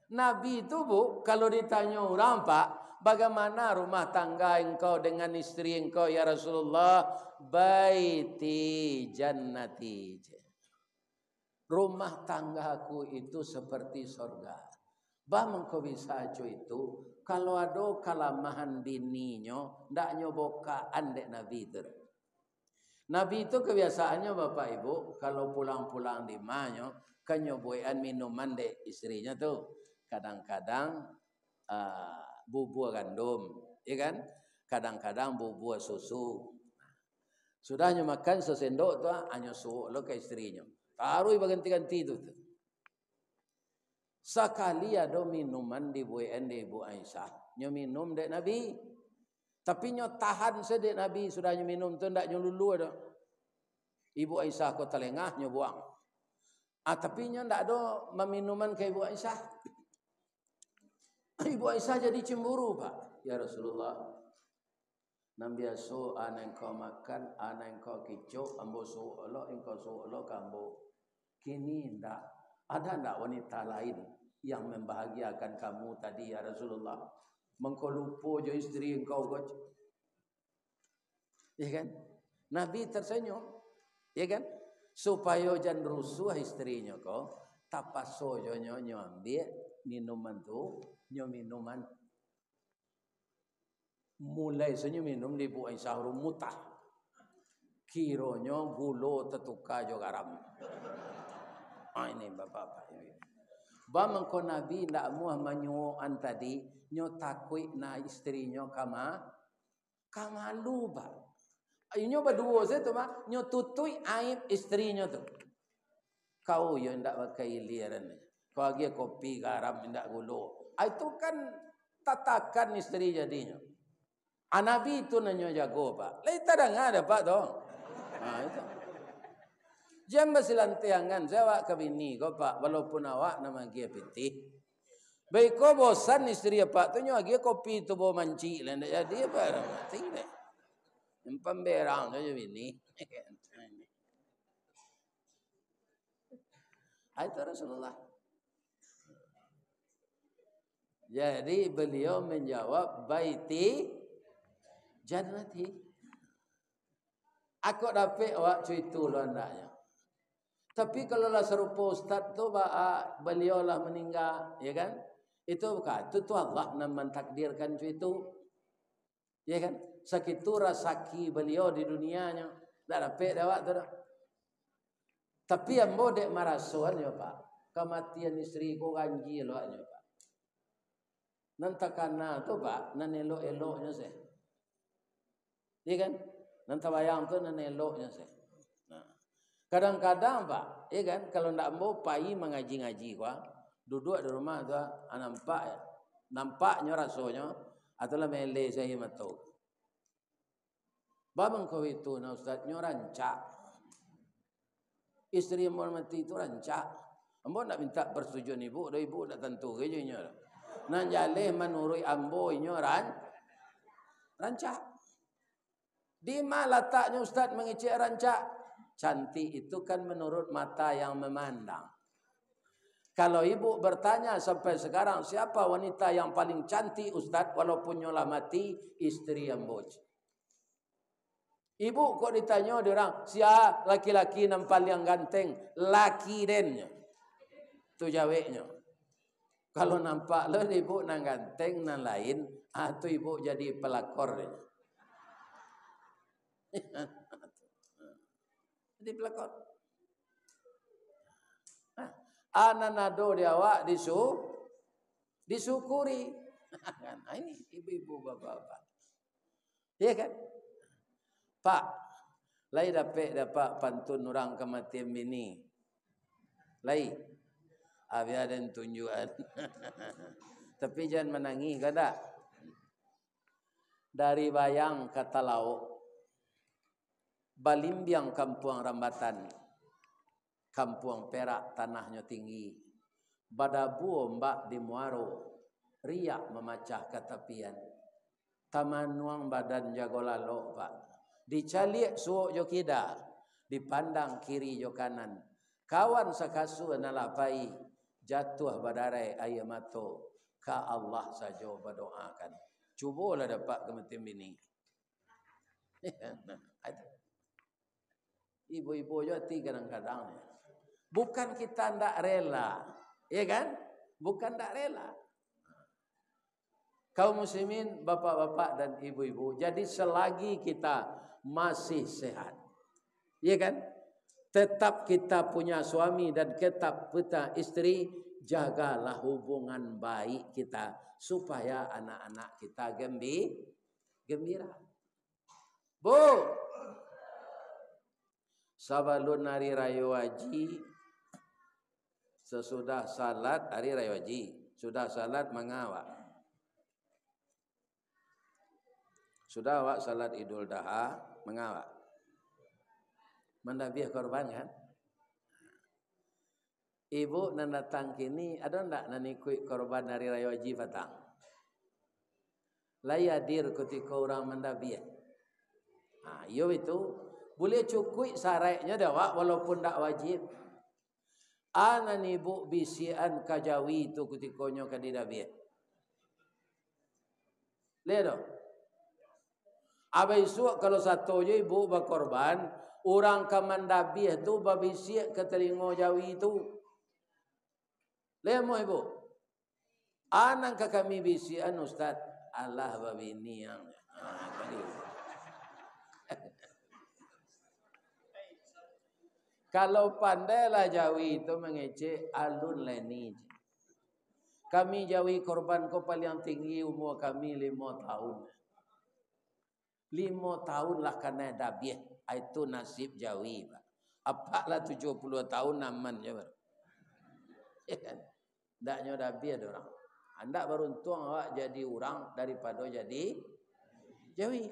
Nabi itu Bu, kalau ditanya orang Pak, bagaimana rumah tangga engkau dengan istri engkau ya Rasulullah? Baiti jannati. Rumah tanggaku itu seperti surga. Bah engkau bisa aja itu. Kalau ada kalamahan bininya, ndak nyobokaan dek Nabi itu. Nabi itu kebiasaannya Bapak Ibu, kalau pulang-pulang di manyo, kan nyoboyan minuman dek istrinya tuh. Kadang-kadang bubur gandum, ya kan? Kadang-kadang bubur susu. Sudahnya makan sesendok tu hanya suruh lo ke istrinya. Taruh berganti-ganti itu. Sekali ada minuman dibuain di Ibu Aisyah, nyo minum dek Nabi. Tapi nyo tahan sedek Nabi sudahnya minum tu ndak nyo lulu ada. Ibu Aisyah ko telengah nyo buang. Tapi nyo ndak ada minuman ke Ibu Aisyah. Ibu Aisyah jadi cemburu, Pak. Ya Rasulullah, nam biasa ana engkau makan, ana engkau kicau, ambo suolo, engkau suolo kambo. Kini ndak ada ndak wanita lain yang membahagiakan kamu tadi ya Rasulullah? Mengkau lupa jo istri engkau goj. Ya kan? Nabi tersenyum. Ya kan? Supaya jangan rusuh istrinya kau, tapaso jo nyo ambil minuman tu, nyo minuman. Mulai senyo minum di Bu Aisyah mutah. Kironyo gulo tetuka jo garam. Ini bapak-bapak ini. Bamangko Nabi ndak muah manyuan tadi nyo takui na istrinya kama luba. Nyo berdua saya tu mah nyo tutui aib istrinya tu. Kau yang ndak pakai liaran. Kau lagi kopi garam ndak gulo. Itu kan tatakan istri jadinya. Nabi itu nanyo jago, Pak. Lai tak ada Pak dong. Itu. Jangan bersilantiangan saya ke bini kau Pak, walaupun awak nama dia piti. Baik kau bosan istri Pak tu nyo lagi kopi tu bawa manci lah ndak jadi apa mati deh. Pemberang tu bini. Itu Rasulullah. Jadi beliau menjawab baiti jannati. Aku dapat awak cerita lu andaknya. Tapi kalau lah serupa ustaz tu beliau lah meninggal, ya kan? Itu bukan itu Allah yang mentakdirkan itu. Ya kan? Sakitu rasaki beliau di dunianya. Tak dapat awak tu dah. Tapi yang bodek marasuan ya Pak. Kematian istri ko ganjil awaknya Pak. Nantakana tu Pak, nan elok-eloknya saya. Ya kan? Nanti bayang tu nan eloknya saya. Nah. Kadang-kadang Pak, ya kan? Kalau ndak mau pai mengaji-ngaji gua, duduk di rumah tu nampaknya rasanya atulah mele saya matau. Babang kau itu na ustaz nyo rancak. Istri yang mati itu rancak. Ambo nak minta persetujuan ibu, dah ibu dah tentu kejunya. Nan jaleh menurut ambo nyo rancak. Di mana letaknya ustaz mengecek rancak? Cantik itu kan menurut mata yang memandang. Kalau ibu bertanya sampai sekarang siapa wanita yang paling cantik ustaz walaupun nyolah mati, istri yang boj. Ibu kok ditanya orang siapa laki-laki yang paling ganteng? Laki dennya. Tu jawabnya. Kalau nampak lo ibu nang ganteng nang lain, tu ibu jadi pelakor. Jadi pelakor. Ananado dia awak disyukuri. Ini ibu-ibu bapak-bapak. Iya kan? Pak, lai dapat pantun orang kematian bini. Lai. Biar ada tunjuan. Tapi jangan menangis kada. Dari bayang kata lauk. Balimbiang Kampung Rambatan. Kampung Perak tanahnya tinggi. Badabu mbak di Muaro. Riak memacah katapian. Taman nuang badan jago lalo Pak. Dicalik suuk jo kida. Dipandang kiri jo kanan. Kawan sakasu nalapai. Jatuh badarai air mato. Ka Allah saja berdoakan. Cubalah dapat kematian bini. Ibu-ibu jati kadang-kadang. Bukan kita ndak rela. Ya kan? Bukan ndak rela. Kaum muslimin, bapak-bapak dan ibu-ibu. Jadi selagi kita masih sehat. Ya kan? Tetap kita punya suami dan tetap kita istri. Jagalah hubungan baik kita. Supaya anak-anak kita gembira. Bu. Sabalun hari raya haji. Sesudah salat hari raya haji. Sudah salat mengawak. Sudah awak salat Idul Adha mengawak. Mendabiah korban kan? Ibu nan datang kini ada ndak nan ikut korban hari raya haji patang? layadir ketika orang mendabiah. Yo itu boleh cukup syaratnya dah walaupun tak wajib. Anani bu bisian kajawi itu ketikonyo kadidabiah. Lihat. Abai suak kalau satu je ibu berkorban, orang kamandabiah tu babisiak ke telingo jawi itu. Lihat mo ibu. Anang ka kami bisian Ustaz, Allah babini yang. Kalau pandailah jawi itu mengecek alun leni. Kami jawi korban ko paling tinggi umur kami 5 tahun. 5 tahun lah kena dabiah. Itu nasib jawi. Apaklah 70 tahun aman je baru. Ya kan? Taknya dabiah orang. Anda beruntung awak jadi orang daripada jadi jawi.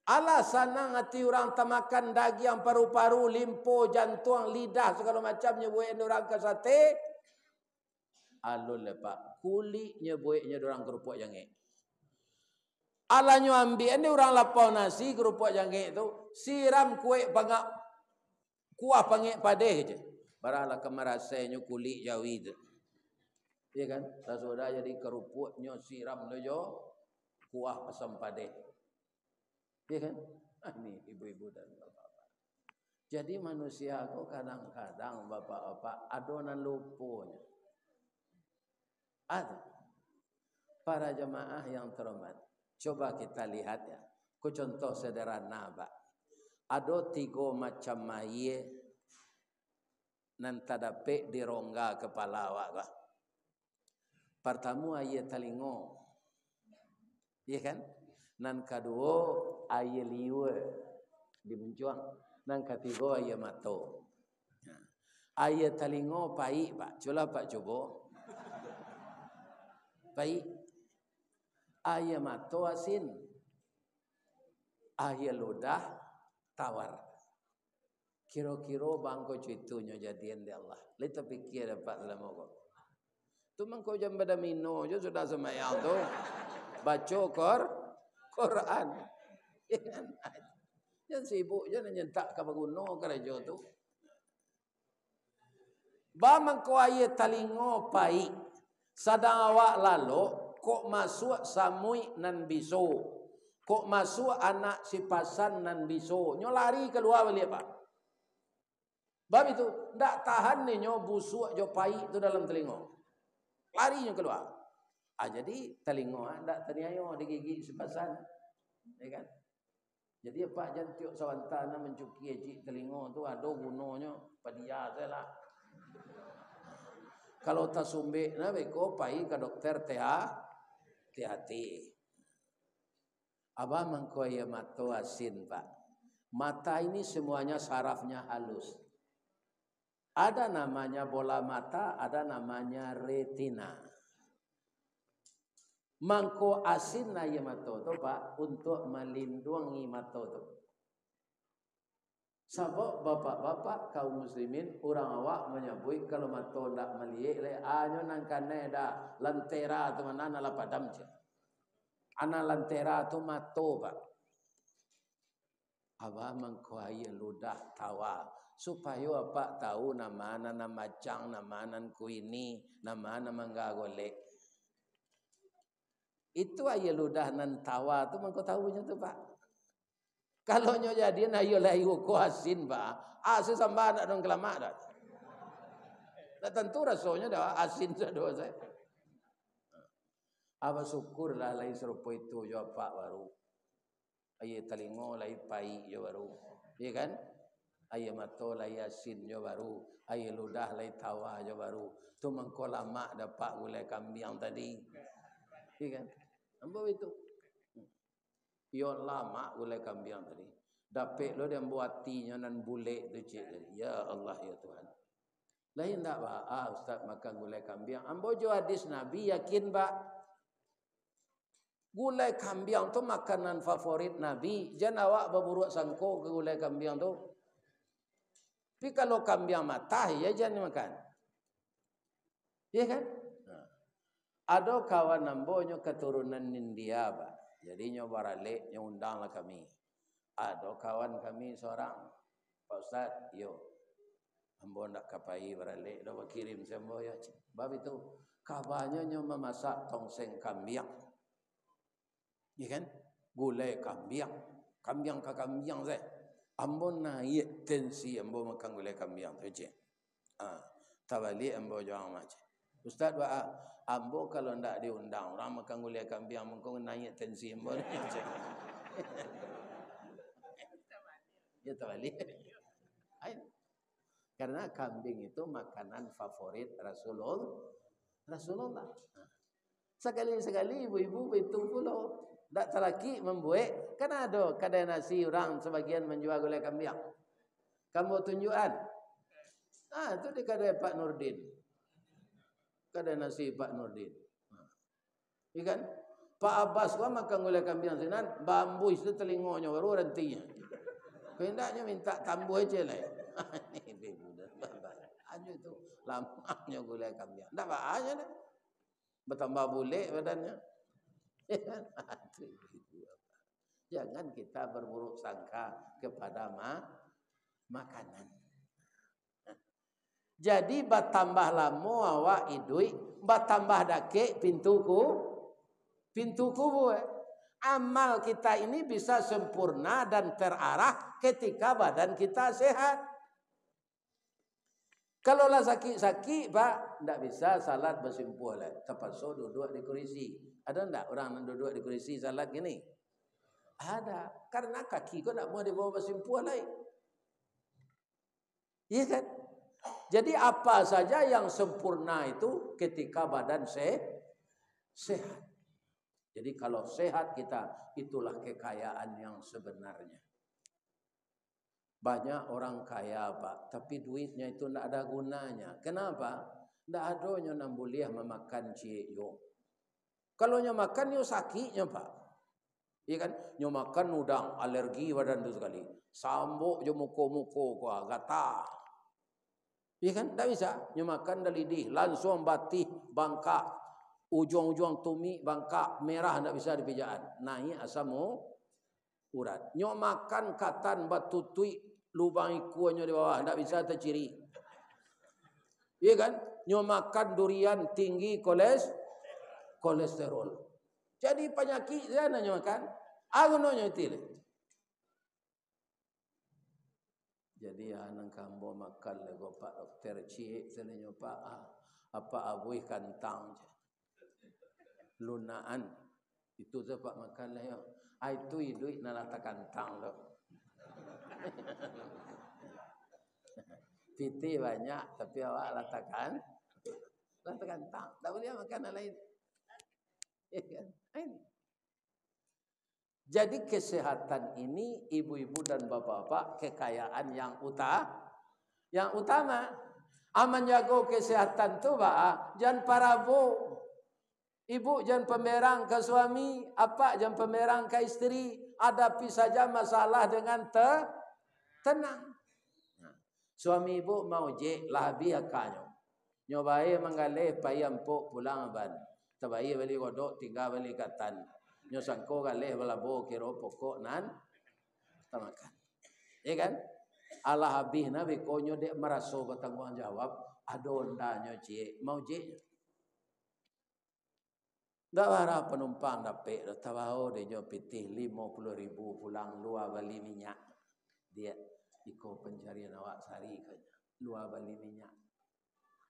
Alasan hati orang tamakan daging paru-paru, limpo, jantung, lidah segala macamnya buat orang ke sate. Alun lepak kulitnya buatnya orang kerupuk jangkik. Alanya ambil ini orang lapau nasi kerupuk jangkik itu siram kuih pangak kuah pangik padeh je. Baralah kemerasanya kulit jawi itu. Ya kan? Saudara jadi kerupuknya siram lejo kuah asam padeh. Ya kan? Ini ibu-ibu dan bapak-bapak. Jadi manusia kok kadang-kadang bapak-bapak adonan lupunya. Ada. Para jemaah yang terhormat. Coba kita lihat ya. Ku contoh sederhana Pak. Ada 3 macam maye nan tadape di rongga kepala awak Pak. Pertama aye talingo. Iya kan? Nan kedua aye liwe di menjuang. Nan ketiga aye mato. Aye talingo pai Pak. Pak coba. Pai. Aye mato asin. Aye ludah tawar. Kira-kira bangko cuitunya jadian di Allah. Kita pikir dapat dalam Allah. Tu mangko jam pada mino je sudah semayang tu. Baca Quran. Jangan sibuk jangan nyentak ke baguno gereja tu. Ba mangko aye talingo pai. Sadang awak lalu kok masuk samui nan biso. Kok masuk anak si pasan nan biso. Nyo lari keluar balik Pak. Bab itu ndak tahan ni nyo busuk jo pai tu dalam telingo. Larinya keluar. Jadi telingo ndak taniayo digigit si pasan. Ya kan? Jadi apa jantiuk sawantana mencuki cik telingo tu ada gunanya padia salah. Kalau tak sumbek na beko pai ke dokter THT. Abah mangko ya mato asin Pak. Mata ini semuanya sarafnya halus. Ada namanya bola mata, ada namanya retina. Mangko asin na ya mato tu Pak untuk melindungi mata tu. Sebab bapak-bapak kaum muslimin orang awak menyebut kalau mata ndak melihat le anyo nang kane dah lantera tu mana la padam je. Ana lantera tu mato Pak. Abah mangko aye ludah tawa supaya apa tahu nama cang nama kuini nama mangga golek. Itu aye ludah nan tawa tu mangko tahunya tu Pak. Kalau nyo jadi na yo lai ko asin Pak. Asin sambah nak dong kelamak dah. Dah tentu rasanya dah asin sadoa saya. Apa syukurlah lai serupa itu jo Pak baru. Aye talingo lai pai jo baru. Iya kan? Aye mato lai asin jo baru. Aye ludah lai tawa jo baru. Tu mangko lama dapat gulai kambing tadi. Iya kan? Ambo itu. Yo lama gulai kambing tadi. Dapet lo dia buat tinya nan bule tu cik. Ya Allah ya Tuhan. Lain tak Pak? Ustaz makan gulai kambing. Ambo jo hadis Nabi yakin Pak. Gulai kambing tu makanan favorit Nabi. Jangan awak berburuk sangko ke gulai kambing tu. Tapi kalau kambing mata ya jangan makan. Ya kan? Ada kawan nambonyo keturunan India, Pak. Jadi nyo barale nyo undanglah kami. Ada kawan kami seorang, Pak Ustaz, yo. Ambo nak kapai barale, dah kirim sembo ya. Bab itu kabarnya nyo memasak tongseng kambing. Ya kan? Gulai kambing. Kambing ke kambing saya. Ambo naik tensi ambo makan gulai kambing tu je. Tabali ambo jangan macam. Ustaz ambo kalau ndak diundang orang makan gulai kambing mungkin naik tensi ambo. Ya tabali. Karena kambing itu makanan favorit Rasulullah. Sekali-sekali ibu-ibu itu pula tak terlaki membuat. Kan ada kedai nasi orang sebagian menjual gulai kambing. Kamu tunjukkan. Itu di kedai Pak Nurdin. Kedai nasi Pak Nurdin. Ikan Pak Abbas gua makan gulai kambing sinan bambu itu telingonya baru rentinya. Hendaknya minta tambuh aja lah. Ini budak. Aja tu lamanya gulai kambing. Tak apa-apa dah. Bertambah bulik badannya. Jangan kita berburuk sangka kepada makanan. Jadi bertambah lama awak idui, bertambah dake pintuku buat. Amal kita ini bisa sempurna dan terarah ketika badan kita sehat. Kalau lah sakit-sakit, Pak, tidak bisa salat bersimpuh lah. Terpaksa duduk di kursi. Ada tidak orang yang duduk di kursi salat gini? Ada. Karena kaki kau tak mau dibawa bersimpuh lah. Iya kan? Jadi apa saja yang sempurna itu ketika badan sehat. Jadi kalau sehat kita, itulah kekayaan yang sebenarnya. Banyak orang kaya, Pak, tapi duitnya itu tidak ada gunanya. Kenapa? Tidak adanya yang boleh memakan cik yo. Kalau nyo makan yo sakitnya, Pak. Iya kan? Nyo makan udang, alergi badan tu sekali. Sambuk jo muko-muko ko gata. Iya kan? Tak bisa. Nyo makan dah lidih, langsung batih, bangkak, ujung-ujung tumi, bangkak, merah tak bisa dipijaan. Naik asam urat. Nyo makan katan batutui lubang ikuannya di bawah, tak bisa terciri. Iya kan? Nyo makan durian tinggi kolesterol. Jadi penyakit saya nanya makan, agunnya itu. Jadi anak kambo makan lego Pak Dokter Cik, saya nanya Pak, apa abuih kantang lunaan itu saya Pak makan lah ya. Itu duit nalata kantang loh. Piti banyak tapi awak latakan kantang. Tak boleh makan lain. Jadi kesehatan ini ibu-ibu dan bapak-bapak kekayaan yang utama. Aman jago kesehatan tu Pak, jangan parabu. Ibu jangan pemerang ke suami, apa jangan pemerang ke istri. Hadapi saja masalah dengan tenang. Suami ibu mau je labi akanyo. Nyobai manggaleh payam po pulang ban. Tabai beli kodok tinggal beli katan. Nyo sangko galeh balabo kiro pokok nan tamakan. Ya kan? Allah habis nabi konyo dek meraso bertanggung jawab. Adonda nyo cie mau je. Tak ada penumpang dapat. Tahu dia nyo pitih 50.000 pulang luar bali minyak. Dia ikut pencarian awak sehari kanya. Luar bali minyak.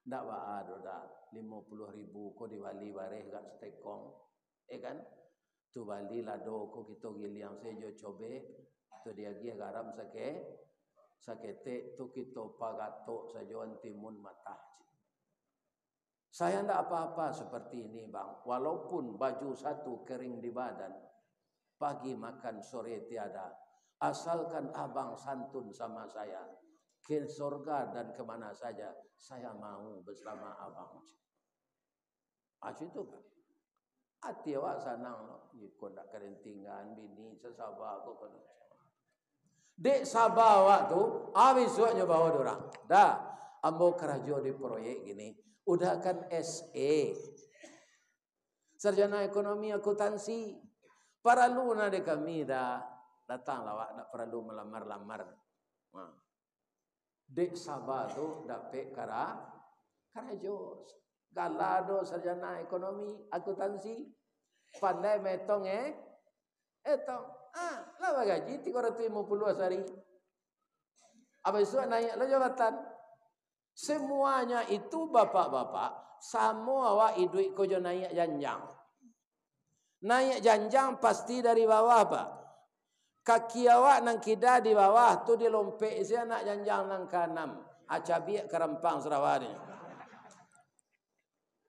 Tak ada dah 50.000 ko di Bali bareh gak setekong. Kan? Tu Bali lado ko kita giliang sejo cobe. Tu dia gia garam sakete tu kita pagato sajoan timun matah. Saya tidak apa-apa seperti ini bang. Walaupun baju satu kering di badan. Pagi makan sore tiada. Asalkan abang santun sama saya. Ke surga dan kemana saja. Saya mau bersama abang. Itu kan. Hati awak sanang. Kau nak kerentingan bini. Sesabar aku. Dek sabar awak tu. Habis waknya bawa dorang. Dah. Ambo kerja di proyek gini. Udah kan SE. Sarjana ekonomi akuntansi. Perlu na de kami dah datang lawak tak perlu melamar-lamar. Dek Sabah tu dapat karajos. Galado sarjana ekonomi akuntansi. Pandai metong etong. Lawa gaji 350 sehari. Habis itu naik lah jabatan. Semuanya itu bapak-bapak sama awak duit ko jo naik janjang. Naik janjang pasti dari bawah pak. Kaki awak nang kida di bawah tu dilompek isi nak janjang nang kanam. Acabiak kerempang Sarawak ni.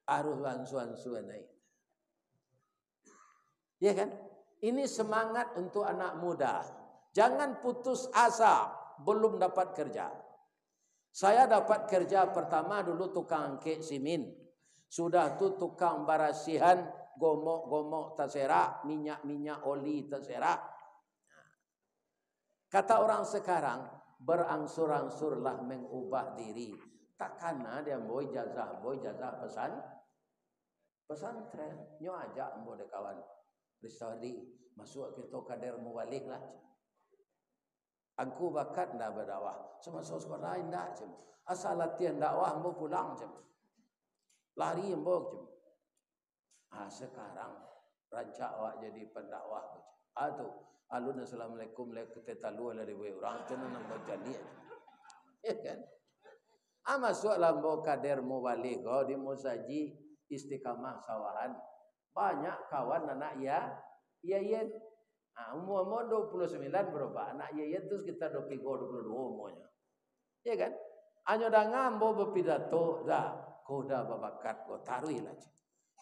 Harus wansu-wansu naik. Ya kan? Ini semangat untuk anak muda. Jangan putus asa belum dapat kerja. Saya dapat kerja pertama dulu tukang angkek simin. Sudah tu tukang barasihan, gomok-gomok terserak, minyak-minyak oli terserak. Kata orang sekarang, berangsur-angsurlah mengubah diri. Takkanlah dia boy jazah pesantren. Nyo ajak ambo de kawan. Ristari masuk kita kader mubalik lah. Aku bakat dah berdakwah. Semasa sekolah lain dah je. Asal latihan dakwah ambo pulang je. Lari ambo je. Sekarang rancak awak jadi pendakwah. Alun assalamualaikum leketetalu ala ribu orang tu nak berjadi. Ya kan? Masuklah ambo kader mubalik di Musaji Istiqamah Sawahan. Banyak kawan anak yayen. Umur 29 berubah. Anak yayen tu sekitar 23-22 umurnya. Ya kan? Hanya dah ngambo berpidato dah. Kau dah berbakat kau taruhilah.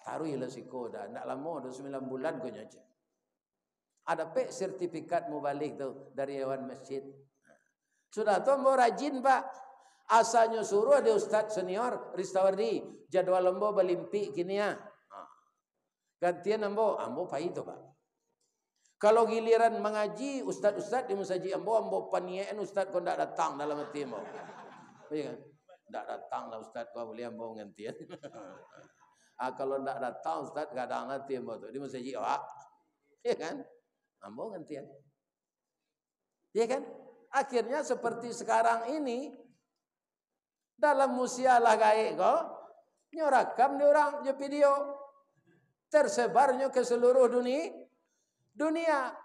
Taruhilah si kau dah. Tak lama 9 bulan kau nyaja. Ada pek sertifikat mubalik tu dari Dewan Masjid. Sudah tu ambo rajin pak. Asalnya suruh ada ustaz senior Ristawardi. Jadual ambo belimpi kini ya. Gantian ambo pahit tu pak. Kalau giliran mengaji ustaz-ustaz di Musaji ambo paniaan ustaz kau tak datang dalam hati ambo. Ya kan? Tak datang lah ustaz kau boleh ambo gantian. Kalau tak datang ustaz kadang hati ambo tu di Musaji awak. Ya kan? Ambo gantian. Ya kan? Akhirnya seperti sekarang ini dalam musialah gaik kau nyorakam di orang je video tersebarnya ke seluruh dunia.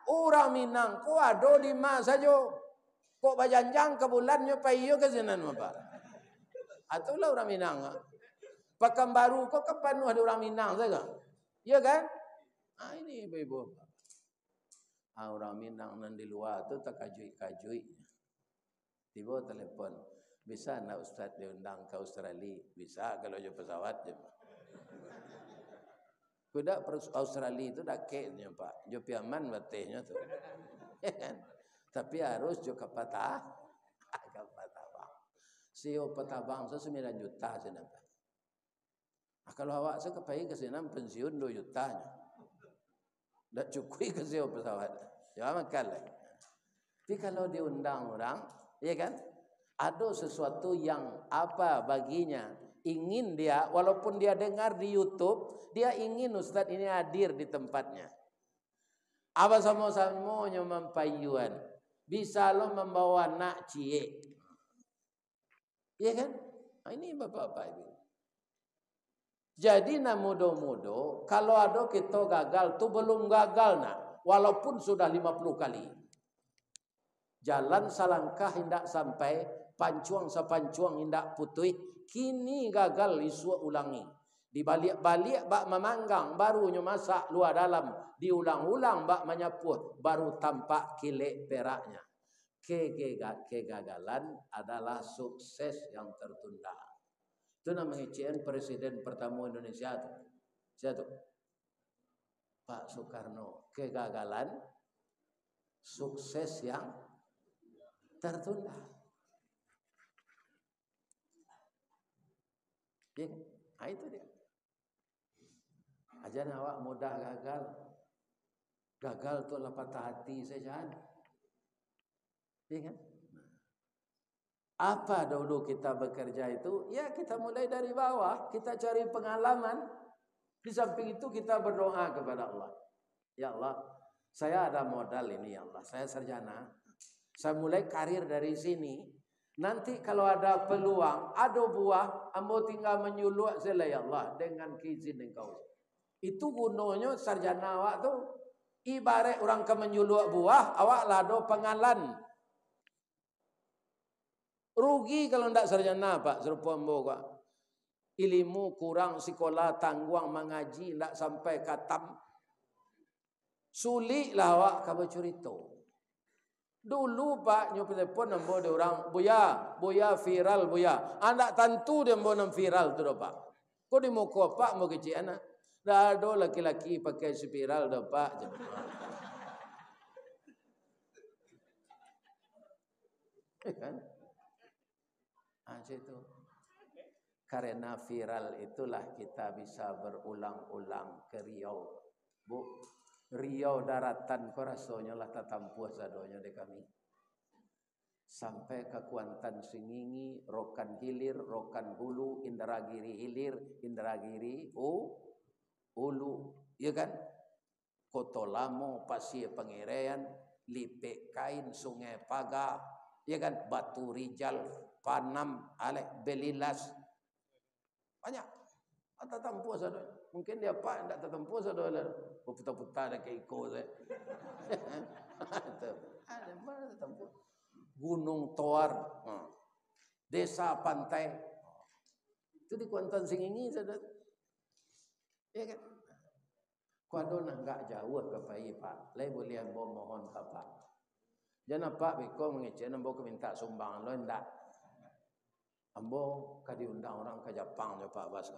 Orang Minang ko ado 5 saja. Kok bajanjang ke bulannya payo ke sinan apa? Atulah orang Minang. Pekanbaru kok kepenuh ada orang Minang saja. Ya kan? Ini ibu-ibu. Orang Minang nan di luar tu tak kajui-kajui. Tiba telepon. Bisa nak ustaz diundang ke Australia? Bisa kalau je pesawat je. Kuda Australia itu dah keknya pak. Jo piaman batehnya tu. Tapi harus jo kapatah. Kapatah. Sio patabang 9 juta sana pak. Kalau awak sekepai ke sana pensiun 2 jutanya. Tak cukup ke sio pesawat. Jangan makan lagi. Tapi kalau diundang orang, ya kan? Ada sesuatu yang apa baginya ingin dia, walaupun dia dengar di YouTube, dia ingin ustaz ini hadir di tempatnya. Apa sama-sama mempayuan, bisa lo membawa nak cie, ya kan? Ini bapak-bapak ibu. Jadi nak mudo-mudo, kalau ada kita gagal, tu belum gagal nak, walaupun sudah 50 kali. Jalan salangkah hendak sampai, pancuang sapancuang hendak putih, kini gagal isu ulangi. Dibalik-balik bak memanggang, barunya masak luar dalam, diulang-ulang bak menyapuh, baru tampak kilek peraknya. Kegagalan adalah sukses yang tertunda. Itu namanya presiden pertama Indonesia tu. Siapa tu? Pak Soekarno. Kegagalan, sukses yang tertunda. Ya, itu dia. Ajar awak mudah gagal. Gagal tu lah patah hati saja. Ya kan? Apa dulu kita bekerja itu? Ya kita mulai dari bawah. Kita cari pengalaman. Di samping itu kita berdoa kepada Allah. Ya Allah, saya ada modal ini ya Allah. Saya sarjana. Saya mulai karir dari sini. Nanti kalau ada peluang, ada buah, ambo tinggal menyuluh saja ya Allah dengan izin engkau. Itu gunanya sarjana awak tu ibarat orang ke menyuluh buah, awak lado pengalan. Rugi kalau ndak sarjana Pak, serupa ambo Pak. Ilmu kurang, sekolah tangguang mengaji ndak sampai katam. Suliklah awak ka bercerita. Dulu Pak nyoba telepon nambo de orang buya viral buya. Anak tentu dia mau nam viral tu dah Pak. Kau di muka Pak mau kecil anak. Dah ada laki-laki pakai spiral dah Pak. Kan? Itu. Karena viral itulah kita bisa berulang-ulang ke Riau. Bu, Riau daratan kau rasanya lah tatampuh sadonya de kami. Sampai ke Kuantan Singingi, Rokan Hilir, Rokan Hulu, Indragiri Hilir, Indragiri Hulu, ya kan? Kotolamo, Pasir Pengirean, Lipe Kain, Sungai Paga, ya kan? Batu Rijal, Panam, Alek Belilas, banyak. Atau tampu sadonya. Mungkin dia Pak tidak tertempuh sadonya. Putar-putar ada keiko saya. Ada mana tertempuh? Gunung Toar, desa pantai, itu di Kuantan Singingi saudara. Ya kan? Kuadona enggak jauh ke Pai Pak. Lai boleh ambo mohon ke Pak. Jangan Pak beko mengecek ambo ke minta sumbangan lo enggak. Ambo ka diundang orang ke Jepang jo Pak Bas.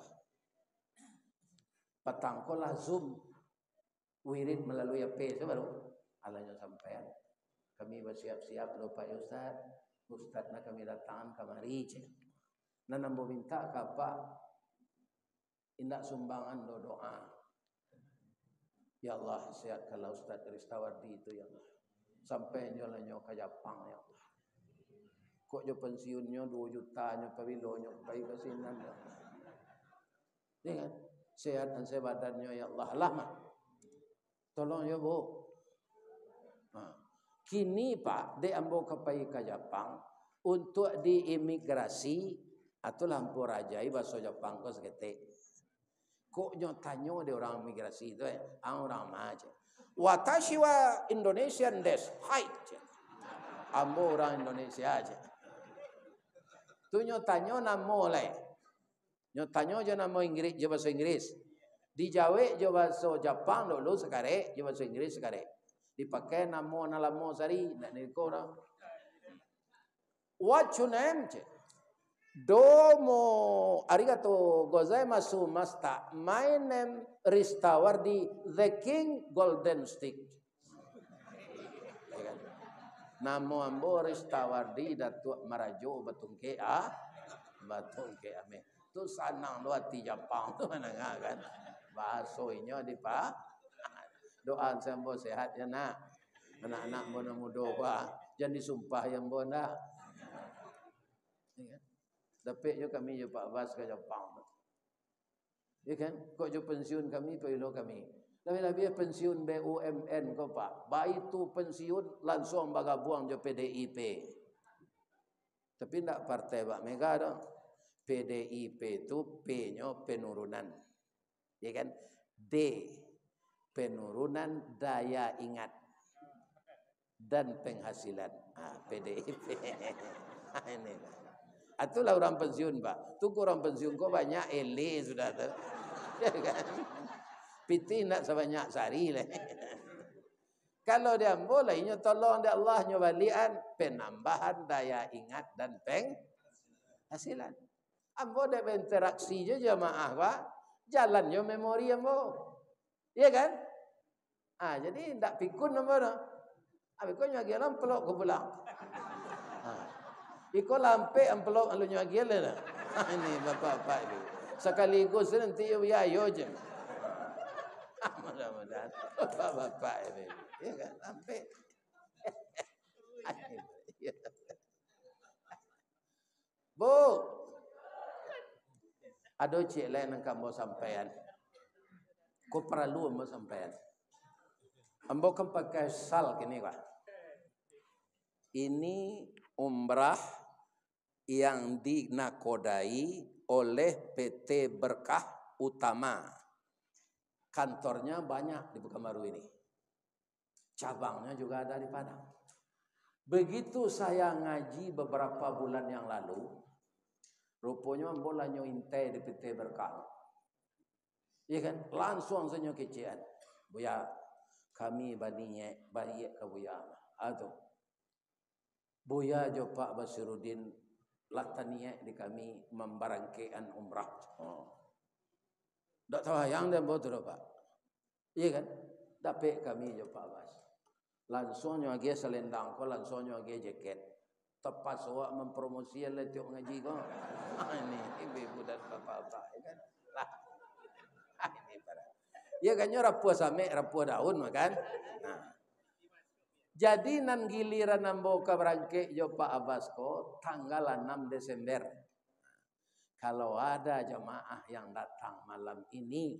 Patangkolah Zoom wirid melalui HP baru alanya sampean. Kami bersiap-siap lho Pak Ustaz. Ustaz nak kami datang kamari cik. Nan ambo minta ka Pak indak sumbangan doa. Ya Allah, sehatkanlah Ustaz Ristawardi itu ya Allah. Sampai nyolanyo ke Jepang ya Allah. Kok jo pensiunnya 2 juta nyo pawilonyo pai kasinan. Ya kan? Sehat dan badannya ya Allah. Lah mah. Tolong ya Bu. Kini Pak, de ambo kapai ke Jepang untuk diimigrasi atau lampu rajai bahasa Jepang ko sekete. Kok nyo tanyo de orang imigrasi itu orang aja. Watashi wa Indonesian desu. Hai. Ambo orang Indonesia aja. Tu nyo tanyo namo le. Nyo tanyo je namo Inggris, je bahasa Inggris. Di Jawa je bahasa Jepang dulu sekare, je bahasa Inggris sekare. Dipakai namo nalamo sari ndak niko dah. What your name? Domo arigato gozaimasu masta. My name Ristawardi, the King Golden Stick. Namo ambo Ristawardi Datuk Marajo Batungke Batungke ame. Tu sanang lu hati Jepang tu mana kan? Bahasonya di Pak. Doa sambo sehat ya nak. Anak-anak bona muda Pak. Jangan disumpah yang bona. Tapi jo kami jo Pak Bas ke Jepang. Ya kan? Kok jo pensiun kami pilo kami. Lebih-lebih pensiun BUMN ko Pak. Baik itu pensiun langsung bagabung jo PDIP. Tapi ndak partai Pak Mega dong. PDIP itu P-nya penurunan. Ya kan? D penurunan daya ingat dan penghasilan. PDIP. Ini. Itulah orang pensiun Pak. Tu orang pensiun kok banyak ele sudah tu. Ya kan? Piti nak sebanyak sari lah. Kalau dia boleh nya tolong dia Allah nya balian penambahan daya ingat dan penghasilan. Ambo dah berinteraksi je jemaah Pak. Jalannya memori ambo. Iya kan? Jadi ndak pikun ambo dah. Pikun nya gelam pelok ke pulang. Iko lampe ampelok alu nya gelam. Ini bapak-bapak itu. Sekaligus nanti ya yo je. Mudah-mudahan bapak-bapak ini. Iya kan? Lampe. Bu. Ada cik lain yang kamu sampaikan. Kau perlu ambo sampean. Ambo kan pakai sal kini kah. Ini umrah yang dinakodai oleh PT Berkah Utama. Kantornya banyak di Pekanbaru ini. Cabangnya juga ada di Padang. Begitu saya ngaji beberapa bulan yang lalu, rupanya bola nyointe di PT Berkah. Iya kan? Langsung senyo kecian. Buya, kami baniye, bayi ke Buya. Aduh. Buya jo Pak Basiruddin lataniye di kami membarangkean umrah. Tak tahu yang dan betul Pak. Iya kan? Dapat kami jo Pak Bas. Langsung nyo age selendang ko, langsung nyo age jaket. Tepat soak mempromosi letiok ngaji ko. Ini ibu dan bapak-bapak, ya kan? Lah. Ini para. Ya kan nyo rapuh same, rapuh daun kan? Nah. Jadi nan giliran nambo ka berangke jo Pak Abbas ko tanggal 6 Desember. Kalau ada jemaah yang datang malam ini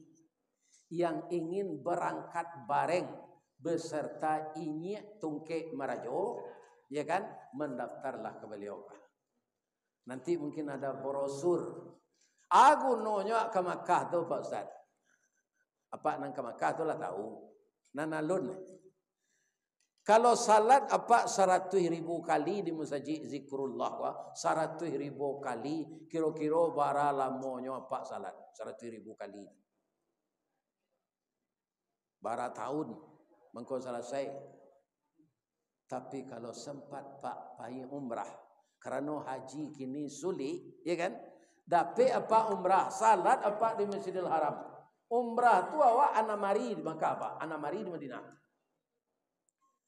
yang ingin berangkat bareng beserta Inyi Tungke Marajo, ya kan, mendaftarlah ke beliau. Nanti mungkin ada brosur. Aku nonyo ke Makkah tu Pak Ustaz. Apa nang ke Makkah tu lah tahu. Nanalun. Kalau salat apa 100.000 kali di masjid zikrullah wa 100.000 kali kira-kira bara lamonyo apa salat 100.000 kali. Bara tahun mengko selesai. Tapi kalau sempat Pak pai umrah kerana haji kini sulit, ya kan? Dapat apa umrah, salat apa di Masjidil Haram. Umrah tu awak ana mari di Makkah Pak, ana mari di Madinah.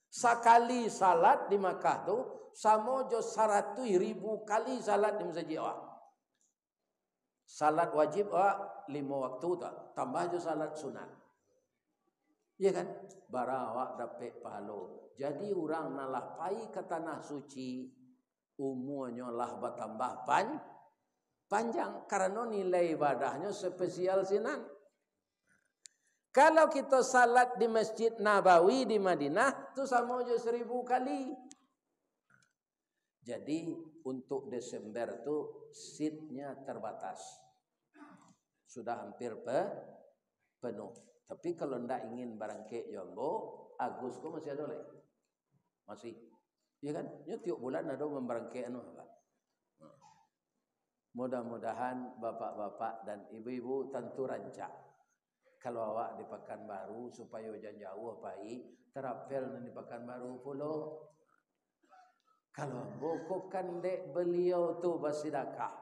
Sekali salat di Makkah tu sama jo 100.000 kali salat di masjid awak. Salat wajib awak 5 waktu tak, tambah jo salat sunat. Ya kan? Bara awak dapat pahala. Jadi orang nalah pai ke tanah suci umurnya lah bertambah panjang karena nilai ibadahnya spesial sinan. Kalau kita salat di Masjid Nabawi di Madinah tu sama je 1.000 kali. Jadi untuk Desember tu seatnya terbatas. Sudah hampir penuh. Tapi kalau ndak ingin barangke jombo, Agustus masih ada lagi. Masih. Ya kan? Ya tiap bulan ada membarangke anu apa. Mudah-mudahan bapak-bapak dan ibu-ibu tentu rancak. Kalau awak di Pekanbaru supaya jauh pai terapel di Pekanbaru pulau. Kalau bukan dek beliau tu basidakah.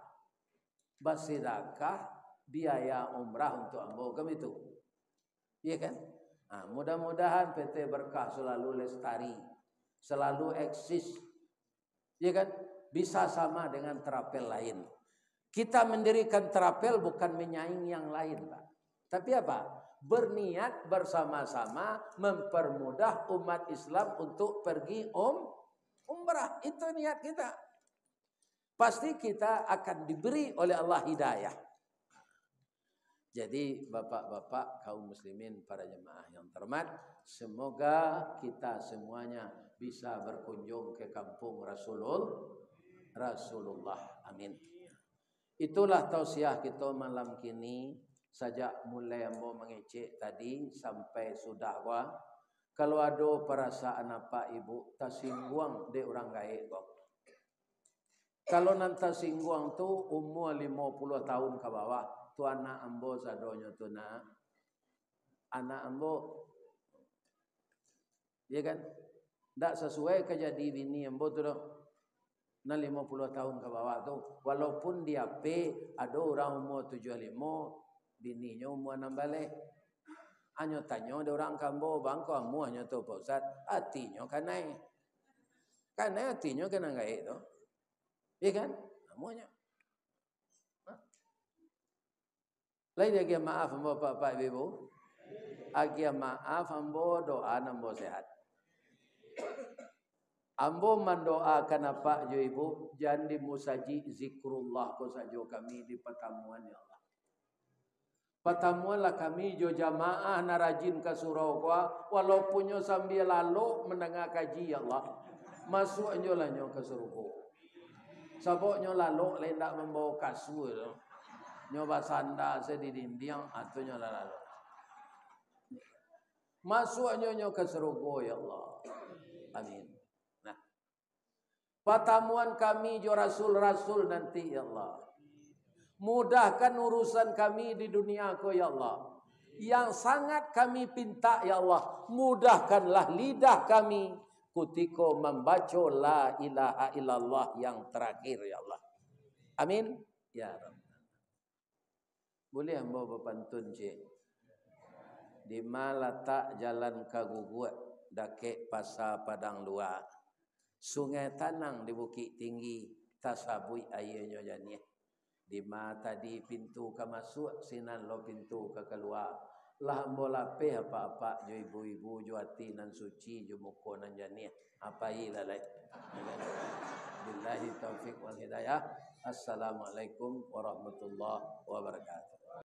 Basidakah biaya umrah untuk ambo kami itu. Iya kan? Nah, mudah-mudahan PT Berkah selalu lestari, selalu eksis. Iya kan? Bisa sama dengan terapel lain. Kita mendirikan terapel bukan menyaing yang lain, Pak. Tapi apa? Berniat bersama-sama mempermudah umat Islam untuk pergi umrah. Itu niat kita. Pasti kita akan diberi oleh Allah hidayah. Jadi bapak-bapak kaum muslimin para jemaah yang terhormat, semoga kita semuanya bisa berkunjung ke kampung Rasulullah. Amin. Itulah tausiah kita malam kini. Sejak mulai ambo mengecek tadi sampai sudah gua. Kalau ada perasaan apa ibu tersinggung de orang gaib kok. Kalau nanti tersinggung tu umur 50 tahun ke bawah, tu anak ambo sadonyo tu na. Anak ambo ya kan? Tak sesuai kejadi bini ambo tu dah. Na 50 tahun ke bawah tu walaupun dia P ada orang umur 75 bininya umur 6 balik. Hanya tanya ada orang kambo bangko amuahnya tu Pak Ustaz, hatinya kanai. Kanai hatinya kena gaib tu. Iya kan? Amuahnya. Lain lagi maaf ambo Bapak Ibu. Agi maaf ambo doa ambo sehat. Ambo mendoakan apa jo ibu jangan dimusaji zikrullah ko sajo kami di pertemuan ya Allah. Pertemuanlah kami jo jamaah narajin ke surau kuah, walaupun nyo sambil lalu mendengar kaji ya Allah. Masuknya lah nyo ke surau. Sebab nyo lalu lain tak membawa kasur. Nyo basanda di dinding atau nyo lalu. Masuknya nyo ke surau ya Allah. Amin. Nah, pertemuan kami jo rasul-rasul nanti ya Allah. Mudahkan urusan kami di dunia ko ya Allah. Yang sangat kami pinta ya Allah, mudahkanlah lidah kami ketika membaca la ilaha illallah yang terakhir ya Allah. Amin ya Rabb. Boleh hamba berpantun cik. Di mana letak jalan kaguguat dakek pasar padang luar. Sungai Tanang di Bukit Tinggi tasabui airnya janiah. Di mana tadi pintu ke masuk, sinan lo pintu ke keluar. Lah bola pe apa-apa jo ibu-ibu jo hati nan suci jo muko nan janiah. Apa ilalai. Billahi taufik wal hidayah. Assalamualaikum warahmatullahi wabarakatuh.